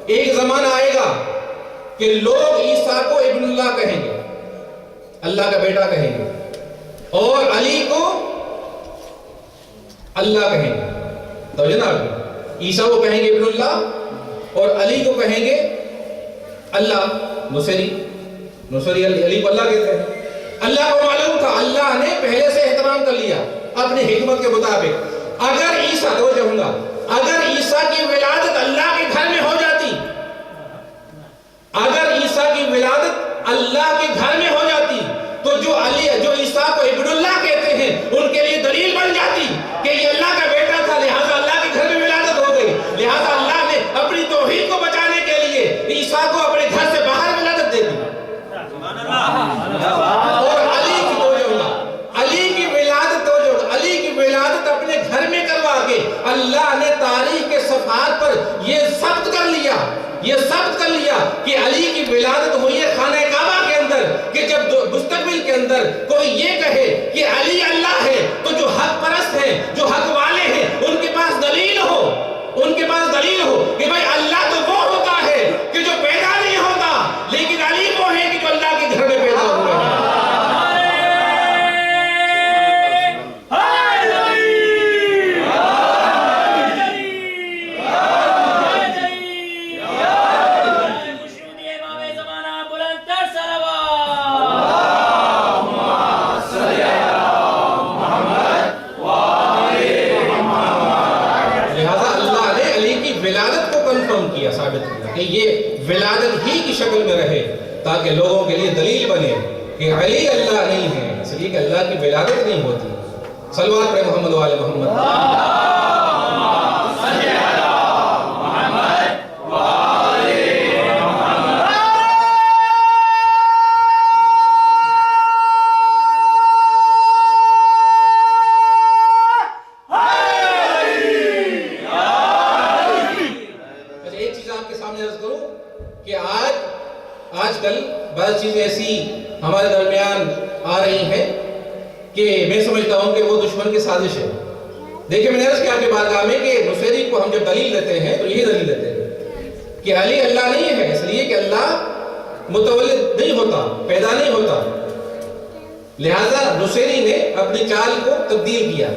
ایک زمانہ آئے گا کہ لوگ عیسیٰ کو ابن اللہ کہیں گے، اللہ کا بیٹا کہیں گے، اور علی کو اللہ کہیں گے۔ تو جناب عیسیٰ کو کہیں گے ابن اللہ اور علی کو کہیں گے اللہ، نصری علی کو اللہ کہتے ہیں۔ اللہ کو معلوم تھا، اللہ نے پہلے سے اہتمام کر لیا اپنی حکمت کے مطابق۔ اگر عیسیٰ، توجہ ہوں گا، اگر عیسیٰ کی ولادت اللہ کے گھر میں ہو جاتی، اگر عیسیٰ کی ولادت اللہ کے گھر میں ہو جاتی تو جو عیسیٰ کو ابن اللہ کہتے ہیں ان کے لیے دلیل بن جاتی کہ یہ اللہ کا بیٹا تھا، لہٰذا اللہ کے گھر میں ولادت ہو گئی، لہٰذا اللہ نے اپنی توحید کو بچانے کے لیے عیسیٰ کو اپنے گھر سے باہر ولادت دے دی۔ اور علی کی ولادت اپنے گھر میں کروا کے اللہ نے تاریخ کے صفحات پر یہ ثبت کر لیا کہ علی کی ولادت ہوئی ہے خانہ کعبہ کے اندر، کہ جب مستقبل کے اندر کوئی یہ کہے کہ علی اللہ ہے تو جو حق پرست ہیں، جو حق والے ہیں، ان کے پاس دلیل ہو کہ بھائی اللہ تو وہ ہوتا ہے کہ جو پیدا نہیں ہوتا، لیکن علی وہ ہے کہ جو اللہ کے گھر میں پیدا ہوئے ہیں۔ ولادت کو کنفرم کیا، ثابت کیا کہ یہ ولادت ہی کی شکل میں رہے، تاکہ لوگوں کے لیے دلیل بنے کہ علی اللہ نہیں ہے، اس لیے کہ اللہ کی ولادت نہیں ہوتی۔ صلوات پڑھیں محمد و آل محمد۔ آج کل بعض چیزیں ایسی ہمارے درمیان آ رہی ہیں کہ میں سمجھتا ہوں کہ وہ دشمن کی سازش ہے۔ دیکھیں میں نے عرض کیا کہ بارگاہ میں کہ نصیری کو ہم جب دلیل دیتے ہیں تو یہی دلیل دیتے ہیں کہ علی اللہ نہیں ہے، اس لیے کہ اللہ متولد نہیں ہوتا، پیدا نہیں ہوتا، لہذا نصیری نے اپنی چال کو تبدیل کیا۔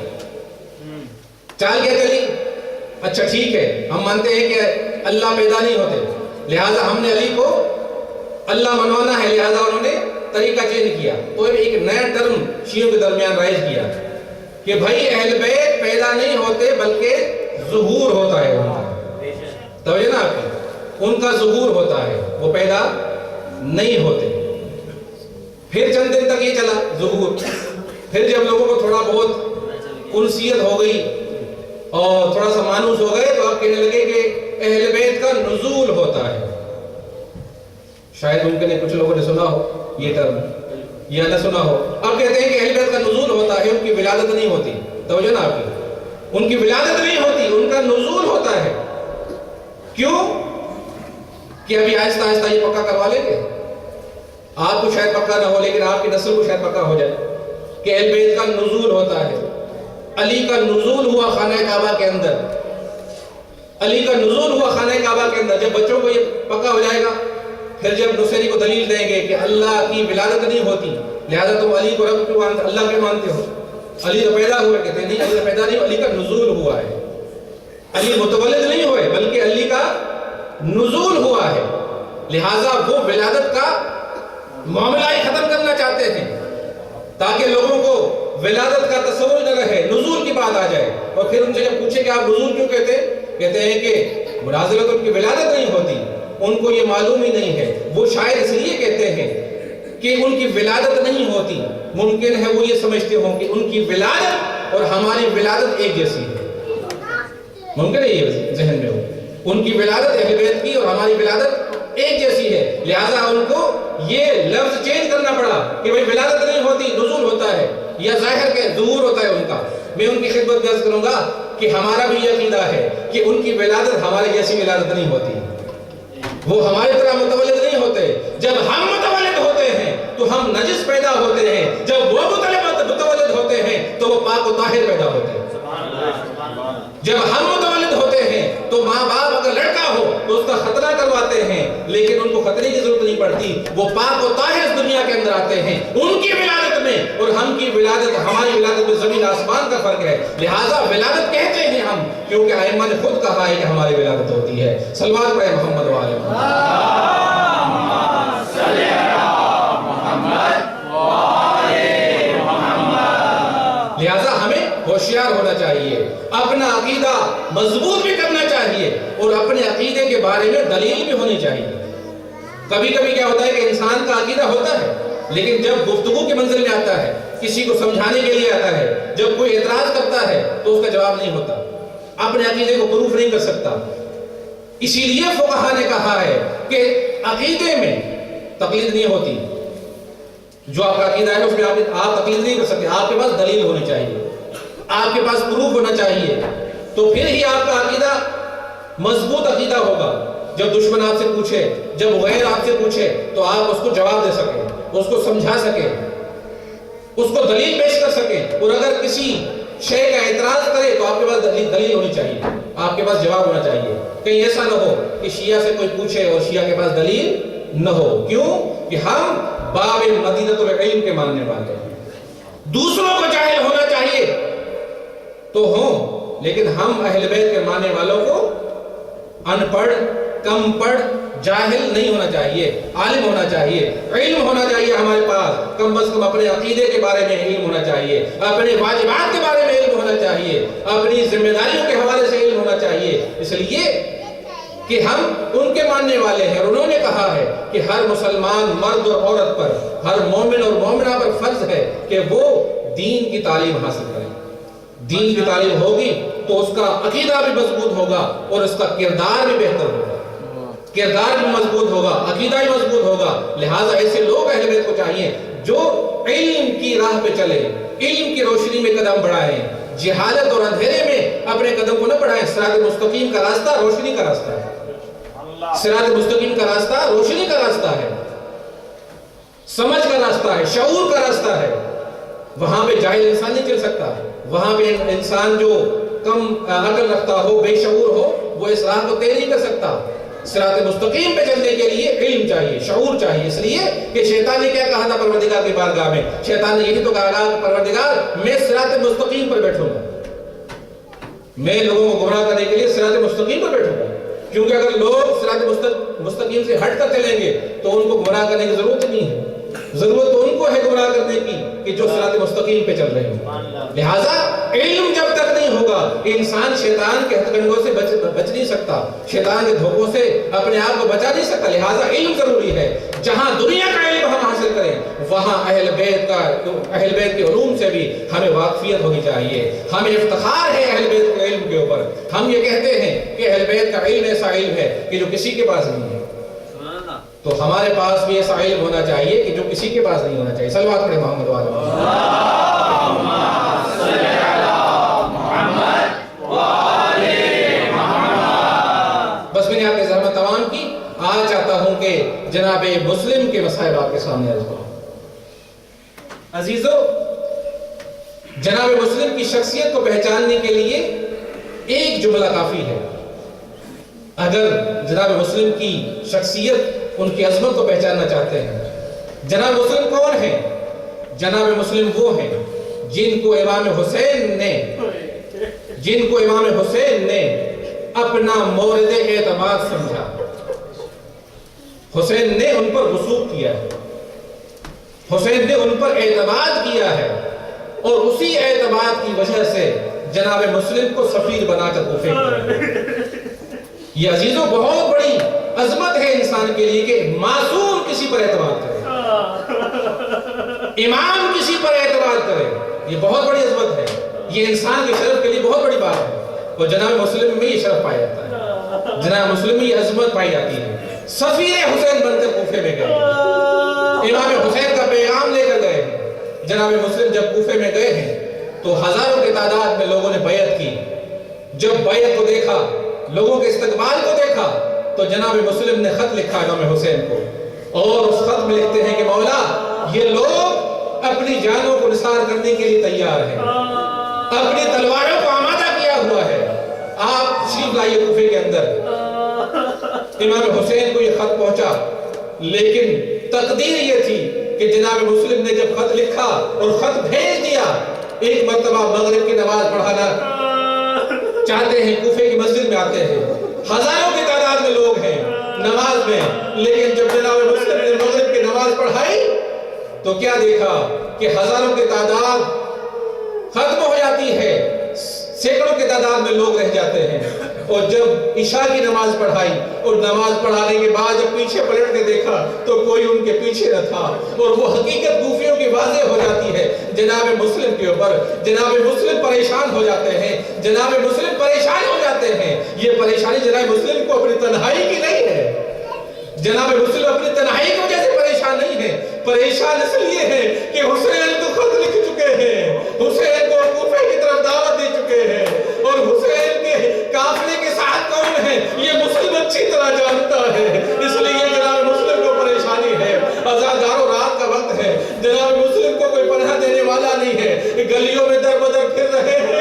چال کیا چلی؟ اچھا ٹھیک ہے، ہم مانتے ہیں کہ اللہ پیدا نہیں ہوتے، لہذا ہم نے علی کو اللہ منوانا ہے، لہذا انہوں نے طریقہ چینج کیا۔ تو ایک نیا ٹرم شیعوں کے درمیان رائج کیا کہ بھائی اہل بیت پیدا نہیں ہوتے بلکہ ظہور ہوتا ہے ان کا۔ توجہ نا آپ کی، ان کا ظہور ہوتا ہے، وہ پیدا نہیں ہوتے۔ پھر چند دن تک یہ چلا ظہور، پھر جب لوگوں کو تھوڑا بہت انسیت ہو گئی اور تھوڑا سا مانوس ہو گئے تو آپ کہنے لگے کہ اہل بیت کا نزول ہوتا ہے۔ شاید ممکن ہے کچھ لوگوں نے سنا ہو یہ ٹرم یا نہ سنا ہو۔ اب کہتے ہیں کہ اہل بیت کا نزول ہوتا ہے، ان کی ولادت نہیں ہوتی۔ توجہ نا آپ کی، ان کی ولادت نہیں ہوتی، ان کا نزول ہوتا ہے۔ کیوں؟ کہ ابھی آہستہ آہستہ یہ پکا کروا لیں گے، آپ کو شاید پکا نہ ہو لیکن آپ کی نسل کو شاید پکا ہو جائے کہ اہل بیت کا نزول ہوتا ہے۔ علی کا نزول ہوا خانہ کعبہ کے اندر، علی کا نزول ہوا خانہ کعبہ کے اندر۔ جب بچوں کو یہ پکا ہو جائے گا، پھر جب نصیری کو دلیل دیں گے کہ اللہ کی ولادت نہیں ہوتی، لہذا تم علی کو رب کیوں مانتے، اللہ کیوں مانتے ہو؟ علی تو پیدا ہوئے، کہتے ہیں نہیں علی تو پیدا نہیں، علی کا نزول ہوا ہے۔ علی متولد نہیں ہوئے بلکہ علی کا نزول ہوا ہے، لہذا وہ ولادت کا معاملہ ہی ختم کرنا چاہتے ہیں تاکہ لوگوں کو ولادت کا تصور نہ رہے، نزول کی بات آ جائے۔ اور پھر ان سے جب پوچھے کہ آپ نزول کیوں کہتے ہیں کہ منازلت ان کی ولادت نہیں ہوتی، ان کو یہ معلوم ہی نہیں ہے۔ وہ شاید اس لیے کہتے ہیں کہ ان کی ولادت نہیں ہوتی، ممکن ہے وہ یہ سمجھتے ہوں کہ ان کی ولادت اور ہماری ولادت ایک جیسی ہے، ممکن ہے یہ ذہن میں ہو، ان کی ولادت اہل بیت کی اور ہماری ولادت ایک جیسی ہے، لہٰذا ان کو یہ لفظ چینج کرنا پڑا کہ بھئی ولادت نہیں ہوتی، نزول ہوتا ہے، یا ظاہر کے ظہور ہوتا ہے ان کا۔ میں ان کی خدمت میں عرض کروں گا کہ ہمارا بھی یہ عقیدہ ہے کہ ان کی ولادت ہمارے جیسی ولادت نہیں ہوتی، وہ ہماری طرح متولد نہیں ہوتے۔ جب ہم متولد ہوتے ہیں تو ہم نجس پیدا ہوتے ہیں، جب وہ متولد ہوتے ہیں تو وہ پاک و طاہر پیدا ہوتے ہیں۔ جب ہم متولد ہوتے ہیں تو ماں باپ اگر لڑکا ہو تو اس کا ختنہ کرواتے ہیں، لیکن ان کو ختنے کی ضرورت نہیں پڑتی، وہ پاک و طاہر اس دنیا کے اندر آتے ہیں۔ ان کی ولادت میں اور ہم کی ولادت، ہماری ولادت میں زمین آسمان کا فرق ہے، لہٰذا ولادت کہتے ہیں ہم، کیونکہ ائمہ نے خود کہا ہے کہ ہماری ولادت ہوتی ہے۔ صلوات پڑھیں محمد و آل محمد۔ لہذا ہمیں ہوشیار ہونا چاہیے، اپنا عقیدہ مضبوط بھی کرنا چاہیے اور اپنے عقیدے کے بارے میں دلیل بھی ہونی چاہیے۔ کبھی کبھی کیا ہوتا ہے کہ انسان کا عقیدہ ہوتا ہے لیکن جب گفتگو کے منزل میں آتا ہے، کسی کو سمجھانے کے لیے آتا ہے، جب کوئی اعتراض کرتا ہے تو اس کا جواب نہیں ہوتا، اپنے عقیدے کو پروف نہیں کر سکتا۔ اسی لیے فقہا نے کہا ہے کہ عقیدے میں تقلید نہیں ہوتی، جو آپ کا عقیدہ ہے اس میں آپ تقلید نہیں کر سکتے، آپ کے پاس دلیل ہونی چاہیے، آپ کے پاس پروف ہونا چاہیے، تو پھر ہی آپ کا عقیدہ مضبوط عقیدہ ہوگا۔ جب دشمن آپ سے پوچھے، جب غیر آپ سے پوچھے تو آپ اس کو جواب دے سکیں، اس کو سمجھا سکیں، اس کو دلیل پیش کر سکیں، اور اگر کسی شے کا اعتراض کرے تو آپ کے پاس دلیل ہونی چاہیے، آپ کے پاس جواب ہونا چاہیے۔ کہیں ایسا نہ ہو کہ شیعہ سے کوئی پوچھے اور شیعہ کے پاس دلیل نہ ہو، کیوں کہ ہم باب مدینۃ العلم کے ماننے والے ہیں۔ دوسروں کو جاہل ہونا چاہیے تو ہوں، لیکن ہم اہل بیت کے ماننے والوں کو ان پڑھ، کم پڑھ، جاہل نہیں ہونا چاہیے، عالم ہونا چاہیے، علم ہونا چاہیے ہمارے پاس، کم از کم اپنے عقیدے کے بارے میں علم ہونا چاہیے، اپنے واجبات کے بارے میں علم ہونا چاہیے، اپنی ذمہ داریوں کے حوالے سے علم ہونا چاہیے، اس لیے کہ ہم ان کے ماننے والے ہیں، اور انہوں نے کہا ہے کہ ہر مسلمان مرد اور عورت پر، ہر مومن اور مومنہ پر فرض ہے کہ وہ دین کی تعلیم حاصل کریں۔ دین کی تعلیم ہوگی تو اس کا عقیدہ بھی مضبوط ہوگا اور اس کا کردار بھی بہتر ہوگا، کردار بھی مضبوط ہوگا، عقیدہ بھی مضبوط ہوگا۔ لہٰذا ایسے لوگ اہل بیت کو چاہیے جو علم کی راہ پہ چلے، علم کی روشنی میں قدم بڑھائیں، جہالت اور اندھیرے میں اپنے قدم کو نہ بڑھائیں۔ صراط مستقیم کا راستہ روشنی کا راستہ ہے، صراط مستقیم کا راستہ روشنی کا راستہ ہے، سمجھ کا راستہ ہے، شعور کا راستہ ہے۔ وہاں پہ جاہل انسان نہیں چل سکتا، وہاں پہ انسان جو کم عقل رکھتا ہو، بے شعور ہو، وہ اس راہ کو طے نہیں کر سکتا۔ صراط مستقیم پہ چلنے کے لیے علم چاہیے، شعور چاہیے، اس لیے کہ شیطان نے کیا کہا تھا پروردگار کی بارگاہ میں؟ شیطان نے یہی تو کہا تھا کہ پروردگار میں صراط مستقیم پر بیٹھوں گا، میں لوگوں کو گمراہ کرنے کے لیے صراط مستقیم پر بیٹھوں گا، کیونکہ اگر لوگ صراط مستقیم سے ہٹ کر چلیں گے تو ان کو گمراہ کرنے کی ضرورت نہیں ہے، ضرورت تو ان کو ہے گمراہ کرنے کی کہ جو صراط مستقیم پہ چل رہے ہیں۔ لہٰذا علم جب تک نہیں ہوگا انسان شیطان کے ہتھ کنڈوں سے بچ نہیں سکتا، شیطان کے دھوکوں سے اپنے آپ کو بچا نہیں سکتا۔ لہٰذا علم ضروری ہے۔ جہاں دنیا کا علم ہم حاصل کریں وہاں اہل بیت کے علوم سے بھی ہمیں واقفیت ہونی چاہیے۔ ہمیں افتخار ہے اہل بیت کے علم کے اوپر۔ ہم یہ کہتے ہیں کہ اہل بیت کا علم ایسا علم ہے کہ جو کسی کے پاس نہیں ہے، تو ہمارے پاس بھی ایسا علم ہونا چاہیے کہ جو کسی کے پاس نہیں ہونا چاہیے۔ صلوات پڑھیں محمد والے اللہم صلی علی محمد وآل محمد۔ بس میں نے آپ کی زحمت تمام کی، آج چاہتا ہوں کہ جناب مسلم کے مسائل آپ کے سامنے عرض کروں۔ عزیزو، جناب مسلم کی شخصیت کو پہچاننے کے لیے ایک جملہ کافی ہے۔ اگر جناب مسلم کی شخصیت، ان کی عظمت کو پہچاننا چاہتے ہیں، جناب مسلم کون ہیں؟ جناب مسلم وہ ہیں جن کو امام حسین نے اپنا مورد اعتماد سمجھا۔ حسین نے ان پر رسوخ کیا ہے، حسین نے ان پر اعتماد کیا ہے، اور اسی اعتماد کی وجہ سے جناب مسلم کو سفیر بنا کر کوفے بھیجا۔ یہ عزیزوں بہت بڑی عظمت ہے انسان کے لیے کہ معصوم کسی پر اعتماد کرے، امام کسی پر اعتماد کرے، یہ بہت بڑی عظمت ہے، یہ انسان کے شرف کے لیے بہت بڑی بات ہے، اور جناب مسلم میں یہ شرف پایا جاتا ہے، جناب مسلم میں یہ عظمت پائی جاتی ہے۔ سفیر حسین بن کر کوفے میں گئے، امام حسین کا پیغام لے کر گئے۔ جناب مسلم جب کوفے میں گئے ہیں تو ہزاروں کی تعداد میں لوگوں نے بیعت کی۔ جب بیعت کو دیکھا، لوگوں کے استقبال کو دیکھا، تو جناب مسلم نے خط لکھا امام حسین کو، اور اس خط میں لکھتے ہیں کہ مولا، یہ لوگ اپنی جانوں کو نثار کرنے کے لیے تیار ہیں، اپنی تلواروں کو آمادہ کیا ہوا ہے، آپ تشریف لائیے کوفے کے اندر۔ امام حسین کو یہ خط پہنچا، لیکن تقدیر یہ تھی کہ جناب مسلم نے جب خط لکھا اور خط بھیج دیا، ایک مرتبہ مغرب کی نماز پڑھانا چاہتے ہیں، کوفے کی مسجد میں آتے ہیں، ہزاروں کی تعداد میں لوگ ہیں نماز میں، لیکن جب جناب مسلم نے مغرب کی نماز پڑھائی تو کیا دیکھا کہ ہزاروں کی تعداد ختم ہو جاتی ہے، سینکڑوں کی تعداد میں لوگ رہ جاتے ہیں۔ اور جب عشاء کی نماز پڑھائی اور نماز پڑھانے کے بعد جب پیچھے پلٹ کے دیکھا تو کوئی ان کے پیچھے نہ تھا، اور وہ حقیقت کوفیوں کی واضح ہو جاتی ہے جناب مسلم کے اوپر۔ جناب مسلم پریشان ہو جاتے ہیں، جناب مسلم پریشان ہو جاتے ہیں۔ یہ پریشانی جناب مسلم کو اپنی تنہائی کی نہیں ہے، جناب مسلم اپنی تنہائی کی وجہ سے پریشان نہیں ہے، پریشان اس لیے ہے کہ حسین کو خط لکھ چکے ہیں، حسین کو کوفے کی طرف دعوت دے چکے ہیں، اور حسین کے قافلے کے ساتھ کون ہے یہ مسلم اچھی طرح جانتا ہے، اس لیے جناب مسلم کو پریشانی ہے۔ عزاداروں رات کا وقت ہے، جناب مسلم کو کوئی پناہ دینے والا نہیں ہے، گلیوں میں در بدر پھر رہے ہیں،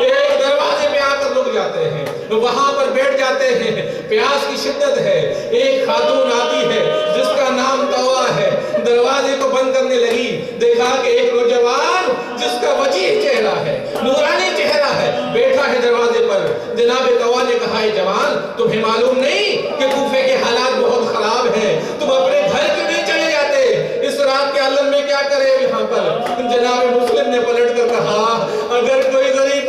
ایک دروازے پہ آ کر رک جاتے ہیں، وہاں پر بیٹھ جاتے ہیں، پیاس کی شدت ہے، ایک خاتون آتی ہے جس کا نام طوا ہے، دروازے کو بند کرنے لگی، دیکھا کہ ایک نوجوان جس کا وجیح چہرہ ہے، نورانی چہرہ ہے، بیٹھا ہے دروازے پر۔ جناب طوا نے کہا، اے جوان، تمہیں معلوم نہیں کہ کوفے کے حالات بہت خراب ہیں، تم اپنے گھر کیوں نہیں چلے جاتے؟ اس رات کے عالم میں کیا کرے یہاں پر؟ جناب مسلم نے پلٹ کر کہا، اگر کوئی غریب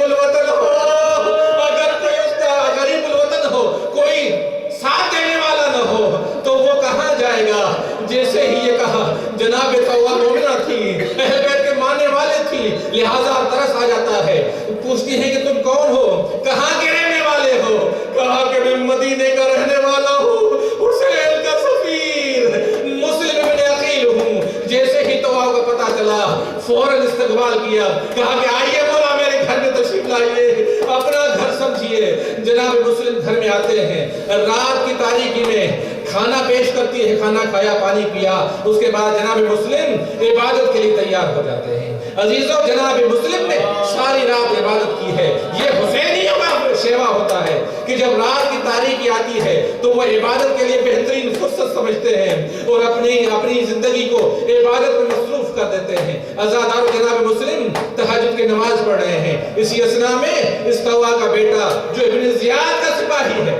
لہٰذا ترس آ جاتا ہے. پوچھتی ہیں کہ تم کون ہو؟ کہاں کے رہنے والے ہو؟ کہا کہ میں مدینے کا رہنے والا ہوں، حسین کا سفیر، مسلم ابن عقیل ہوں. جیسے ہی توبہ کا پتہ چلا فوراً استقبال کیا. کہا کہ آئیے مولا میرے گھر میں تشریف لائیے، اپنا گھر سمجھیے. جناب مسلم گھر میں آتے ہیں. رات کی تاریکی میں کھانا پیش کرتی ہے، کھانا کھایا، پانی پیا. اس کے بعد جناب مسلم عبادت کے لیے تیار ہو جاتے ہیں. عزیزوں، جناب مسلم نے ساری رات عبادت کی ہے. یہ حسینیوں کا شیوا ہوتا ہے کہ جب رات کی تاریکی آتی ہے تو وہ عبادت کے لیے بہترین فرصت سمجھتے ہیں اور اپنی زندگی کو عبادت میں مصروف کر دیتے ہیں. عزادارو، جناب مسلم تہجد کی نماز پڑھ رہے ہیں. اسی اثنا میں استوا کا بیٹا جو ابن زیاد کا سپاہی ہے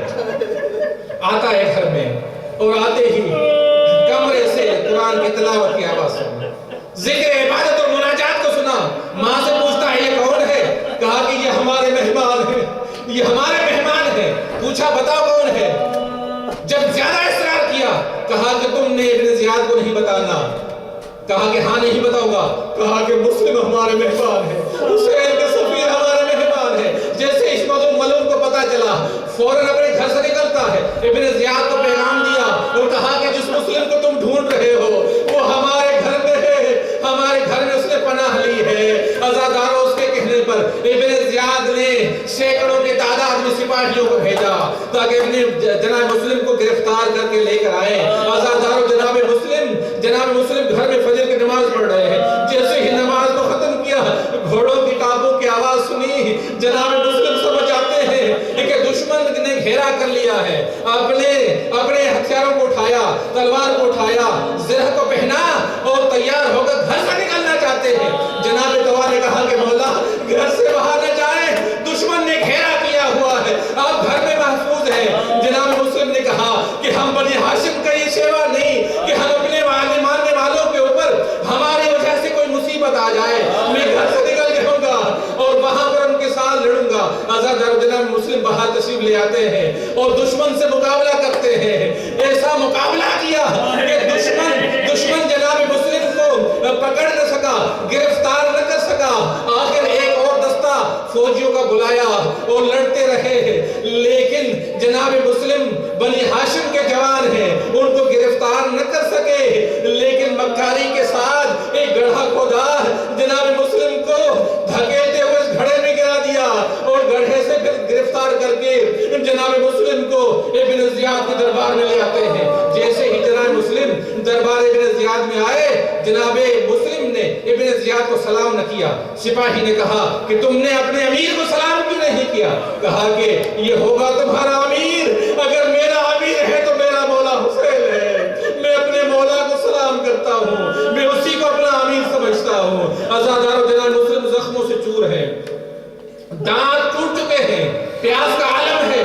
آتا ہے گھر میں، اور آتے ہی کمرے سے قرآن کی تلاوت کی آواز سنا، ذکر عبادت اور مناجات کو سنا. ماں سے پوچھتا ہے یہ کون ہے؟ کہا کہ یہ ہمارے مہمان ہیں، یہ ہمارے مہمان ہیں. پوچھا بتاؤ کون ہے؟ جب زیادہ اصرار کیا کہا کہ تم نے ابن زیاد کو نہیں بتانا. کہا کہ ہاں نہیں بتاؤں گا. کہا کہ مسلم ہمارے مہمان ہیں، حسین کے سفیر ہمارے مہمان ہیں. جیسے اس ملوم کو پتا چلا فوراً اپنے گھر سے نکلتا ہے، ابن زیاد کو پیغام دیا اور کہا کہ جس مسلم کو تم ڈھونڈ رہے ہو وہ ہمارے گھر میں ہے، ہمارے گھر میں اس نے پناہ لی ہے. عزاداروں، اس کے کہنے پر ابن زیاد نے سینکڑوں کی تعداد میں سپاہیوں کو بھیجا تاکہ جناب مسلم کو گرفتار کر کے لے کر آئے. عزاداروں، جناب مسلم گھر میں فجر کی نماز پڑھ رہے ہیں. جیسے ہی نماز کو ختم کیا گھوڑوں کی ٹاپوں کی آواز سنی. جناب مسلم سمجھ جاتے ہیں کہ دشمن نے گھیرا کر لیا ہے. اپنے ہتھیاروں کو اٹھایا، تلوار کو اٹھایا، زرہ کو پہنا اور تیار ہو کر گھر سے نکلنا چاہتے ہیں. جناب طوا نے کہا کہ مولا گھر سے باہر نہ جائیں، دشمن نے گھیرا کیا ہوا ہے، آپ گھر میں محفوظ ہیں. جناب مسلم نے کہا کہ ہم بنی ہاشم کا یہ شیوا نہیں کہ ہم اپنے ماننے والوں کے اوپر ہماری وجہ سے کوئی مصیبت آ جائے. میں گھر سے نکل جاؤں گا اور وہاں پر ان کے ساتھ لڑوں گا. جناب مسلم باہر تشریف لے آتے ہیں اور دشمن سے مقابلہ کرتے ہیں. ایسا مقابلہ کیا کہ دشمن جناب مسلم کو پکڑ نہ سکا، گرفتار نہ کر سکا. آخر ایک اور دستہ فوجیوں کا بلایا اور لڑتے رہے. لیکن جناب مسلم بنی ہاشم کے جوان ہیں، ان کو گرفتار نہ کر سکے. لیکن مکاری کے ساتھ ایک گڑھا کھودا، جناب مسلم کو دھکیلتے ہوئے اس گڑھے میں گرا دیا اور گڑھے سے گرفتار کر کے جناب مسلم کو ابن زیاد کے دربار میں لے آتے ہیں. جیسے ہی جناب مسلم دربار ابن زیاد میں آئے، جناب مسلم نے ابن زیاد کو سلام نہ کیا. سپاہی نے کہا کہ تم نے اپنے امیر کو سلام کیوں نہیں کیا؟ کہا کہ یہ ہوگا تمہارا امیر، اگر میرا امیر ہے تو میرا مولا حسین ہے. میں اپنے مولا کو سلام کرتا ہوں، میں اسی کو اپنا امیر سمجھتا ہوں. عزادارو، جناب مسلم زخموں سے چور ہے، دانت ٹوٹ چکے ہیں، پیاس کا عالم ہے.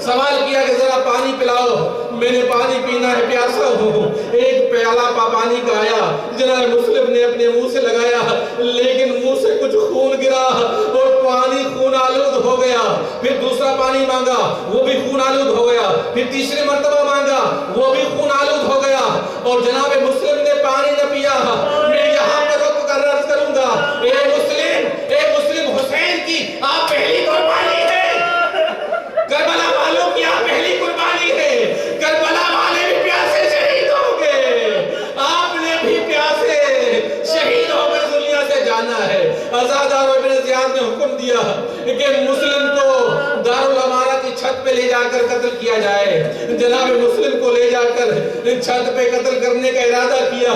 سوال کیا کہ ذرا پانی پلاؤ، میں نے پانی پینا ہے، پیاسا ہوں. ایک پیالہ پانی کا آیا، جناب مسلم نے اپنے منہ سے لگایا لیکن منہ سے کچھ خون گرا اور پانی خون آلود ہو گیا. پھر دوسرا پانی مانگا، وہ بھی خون آلود ہو گیا. پھر تیسری مرتبہ مانگا، وہ بھی خون آلود ہو گیا. اور جناب مسلم نے پانی نہ پیا. میں یہاں پر رک کر عرض کروں گا، اے مسلم حسین کی آپ پہلی قربانی ہے، کربلا والوں کی آپ پہلی قربانی ہے. کربلا والے بھی پیاسے شہید ہوں گے، آپ نے بھی پیاسے شہید ہو کر دنیا سے جانا ہے. عزادارو، ابن زیاد نے حکم دیا کہ مسلم کو دارالامارہ کی چھت پہ لے جا کر قتل کیا جائے. جناب مسلم کو لے جا کر چھت پہ قتل کرنے کا ارادہ کیا.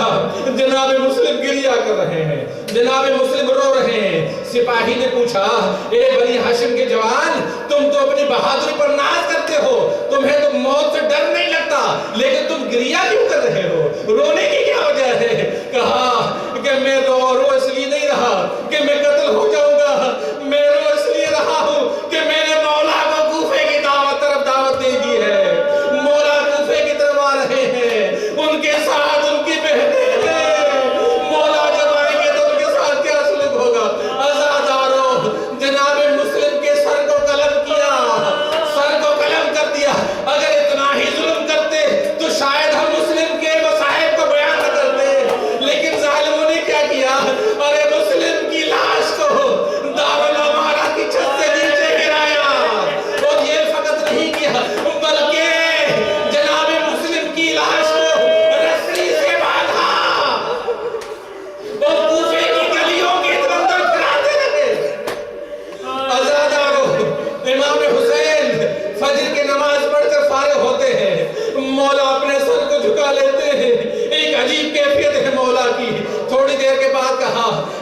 جناب مسلم گریہ کر رہے ہیں، جناب مسلم رو رہے ہیں. سپاہی نے پوچھا، اے بنی ہاشم کے جوان، تم تو اپنی بہادری پر ناز کرتے ہو، تمہیں تو موت سے ڈر نہیں لگتا، لیکن تم گریہ کیوں کر رہے ہو؟ رونے کی کیا وجہ ہے؟ کہا کہ میں رو اس لیے نہیں رہا کہ میں قتل ہو جاؤں گا، میں رو اس لیے رہا ہوں کہ میں نے مولا کو کوفے کی طرف دعوت دے دی ہے. مولا کوفے کی طرف آ رہے ہیں، ان کے ساتھ ان کی بہنیں ہیں. مولا جب آئیں گے تو ان کے ساتھ کیا سلوک ہوگا؟ عزادارو، جناب مسلم کے سر کو قلم کر دیا. اگر اتنا ہی ظلم کرتے تو شاید ہم مسلم کے مصائب کو بیان نہ کر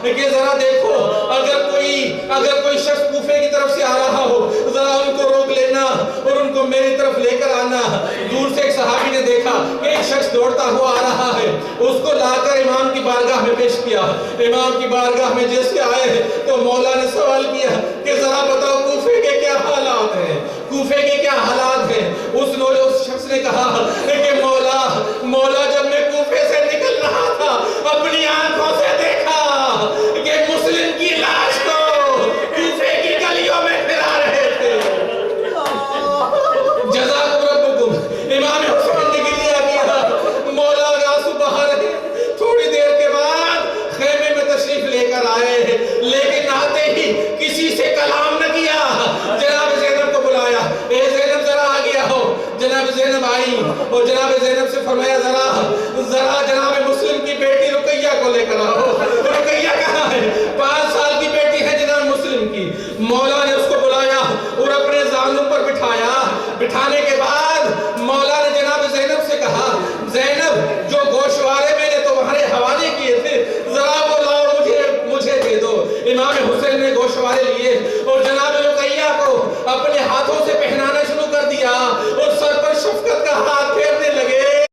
کہ ذرا دیکھو اگر کوئی شخص کوفے کی طرف سے آ رہا ہو ذرا ان کو روک لینا اور ان کو میری طرف لے کر آنا۔ دور سے ایک صحابی نے دیکھا کہ ایک شخص دوڑتا ہوا آ رہا ہے، اس کو لا کر امام کی بارگاہ میں پیش کیا۔ امام کی بارگاہ میں جیسے آئے تو مولا نے سوال کیا کہ ذرا بتاؤ کوفے کے کیا حالات ہیں، کوفے کے کیا حالات ہیں؟ اس شخص نے کہا کہ مولا جب میں کوفے سے نکل رہا تھا اپنی آنکھوں سے دیکھا کہ مسلم کی لاش کو کوفے کی گلیوں میں پھرا رہے تھے۔ جزاکم ربکم۔ امام حسین نے گریہ کیا، مولا آنسو بہا رہے۔ تھوڑی دیر کے بعد خیمے میں تشریف لے کر آئے، لیکن آتے ہی کسی سے کلام نہ کیا، جناب زینب کو بلایا، اے زینب ذرا آگے آؤ۔ جناب زینب آئی اور جناب زینب سے فرمایا ذرا جناب مسلم کی بیٹی رقیہ کو لے کر آؤ۔ رقیہ کہاں ہے؟ 5 سال کی بیٹی ہے جناب مسلم کی۔ مولا نے اس کو بلایا اور اپنے زانوں پر بٹھایا۔ بٹھانے کے بعد مولا نے جناب زینب سے کہا زینب جو گوشوارے میں نے تمہارے حوالے کیے تھے ذرا وہ لاؤ مجھے دے دو۔ امام حسین نے گوشوارے لیے اور جناب رقیہ کو اپنے ہاتھوں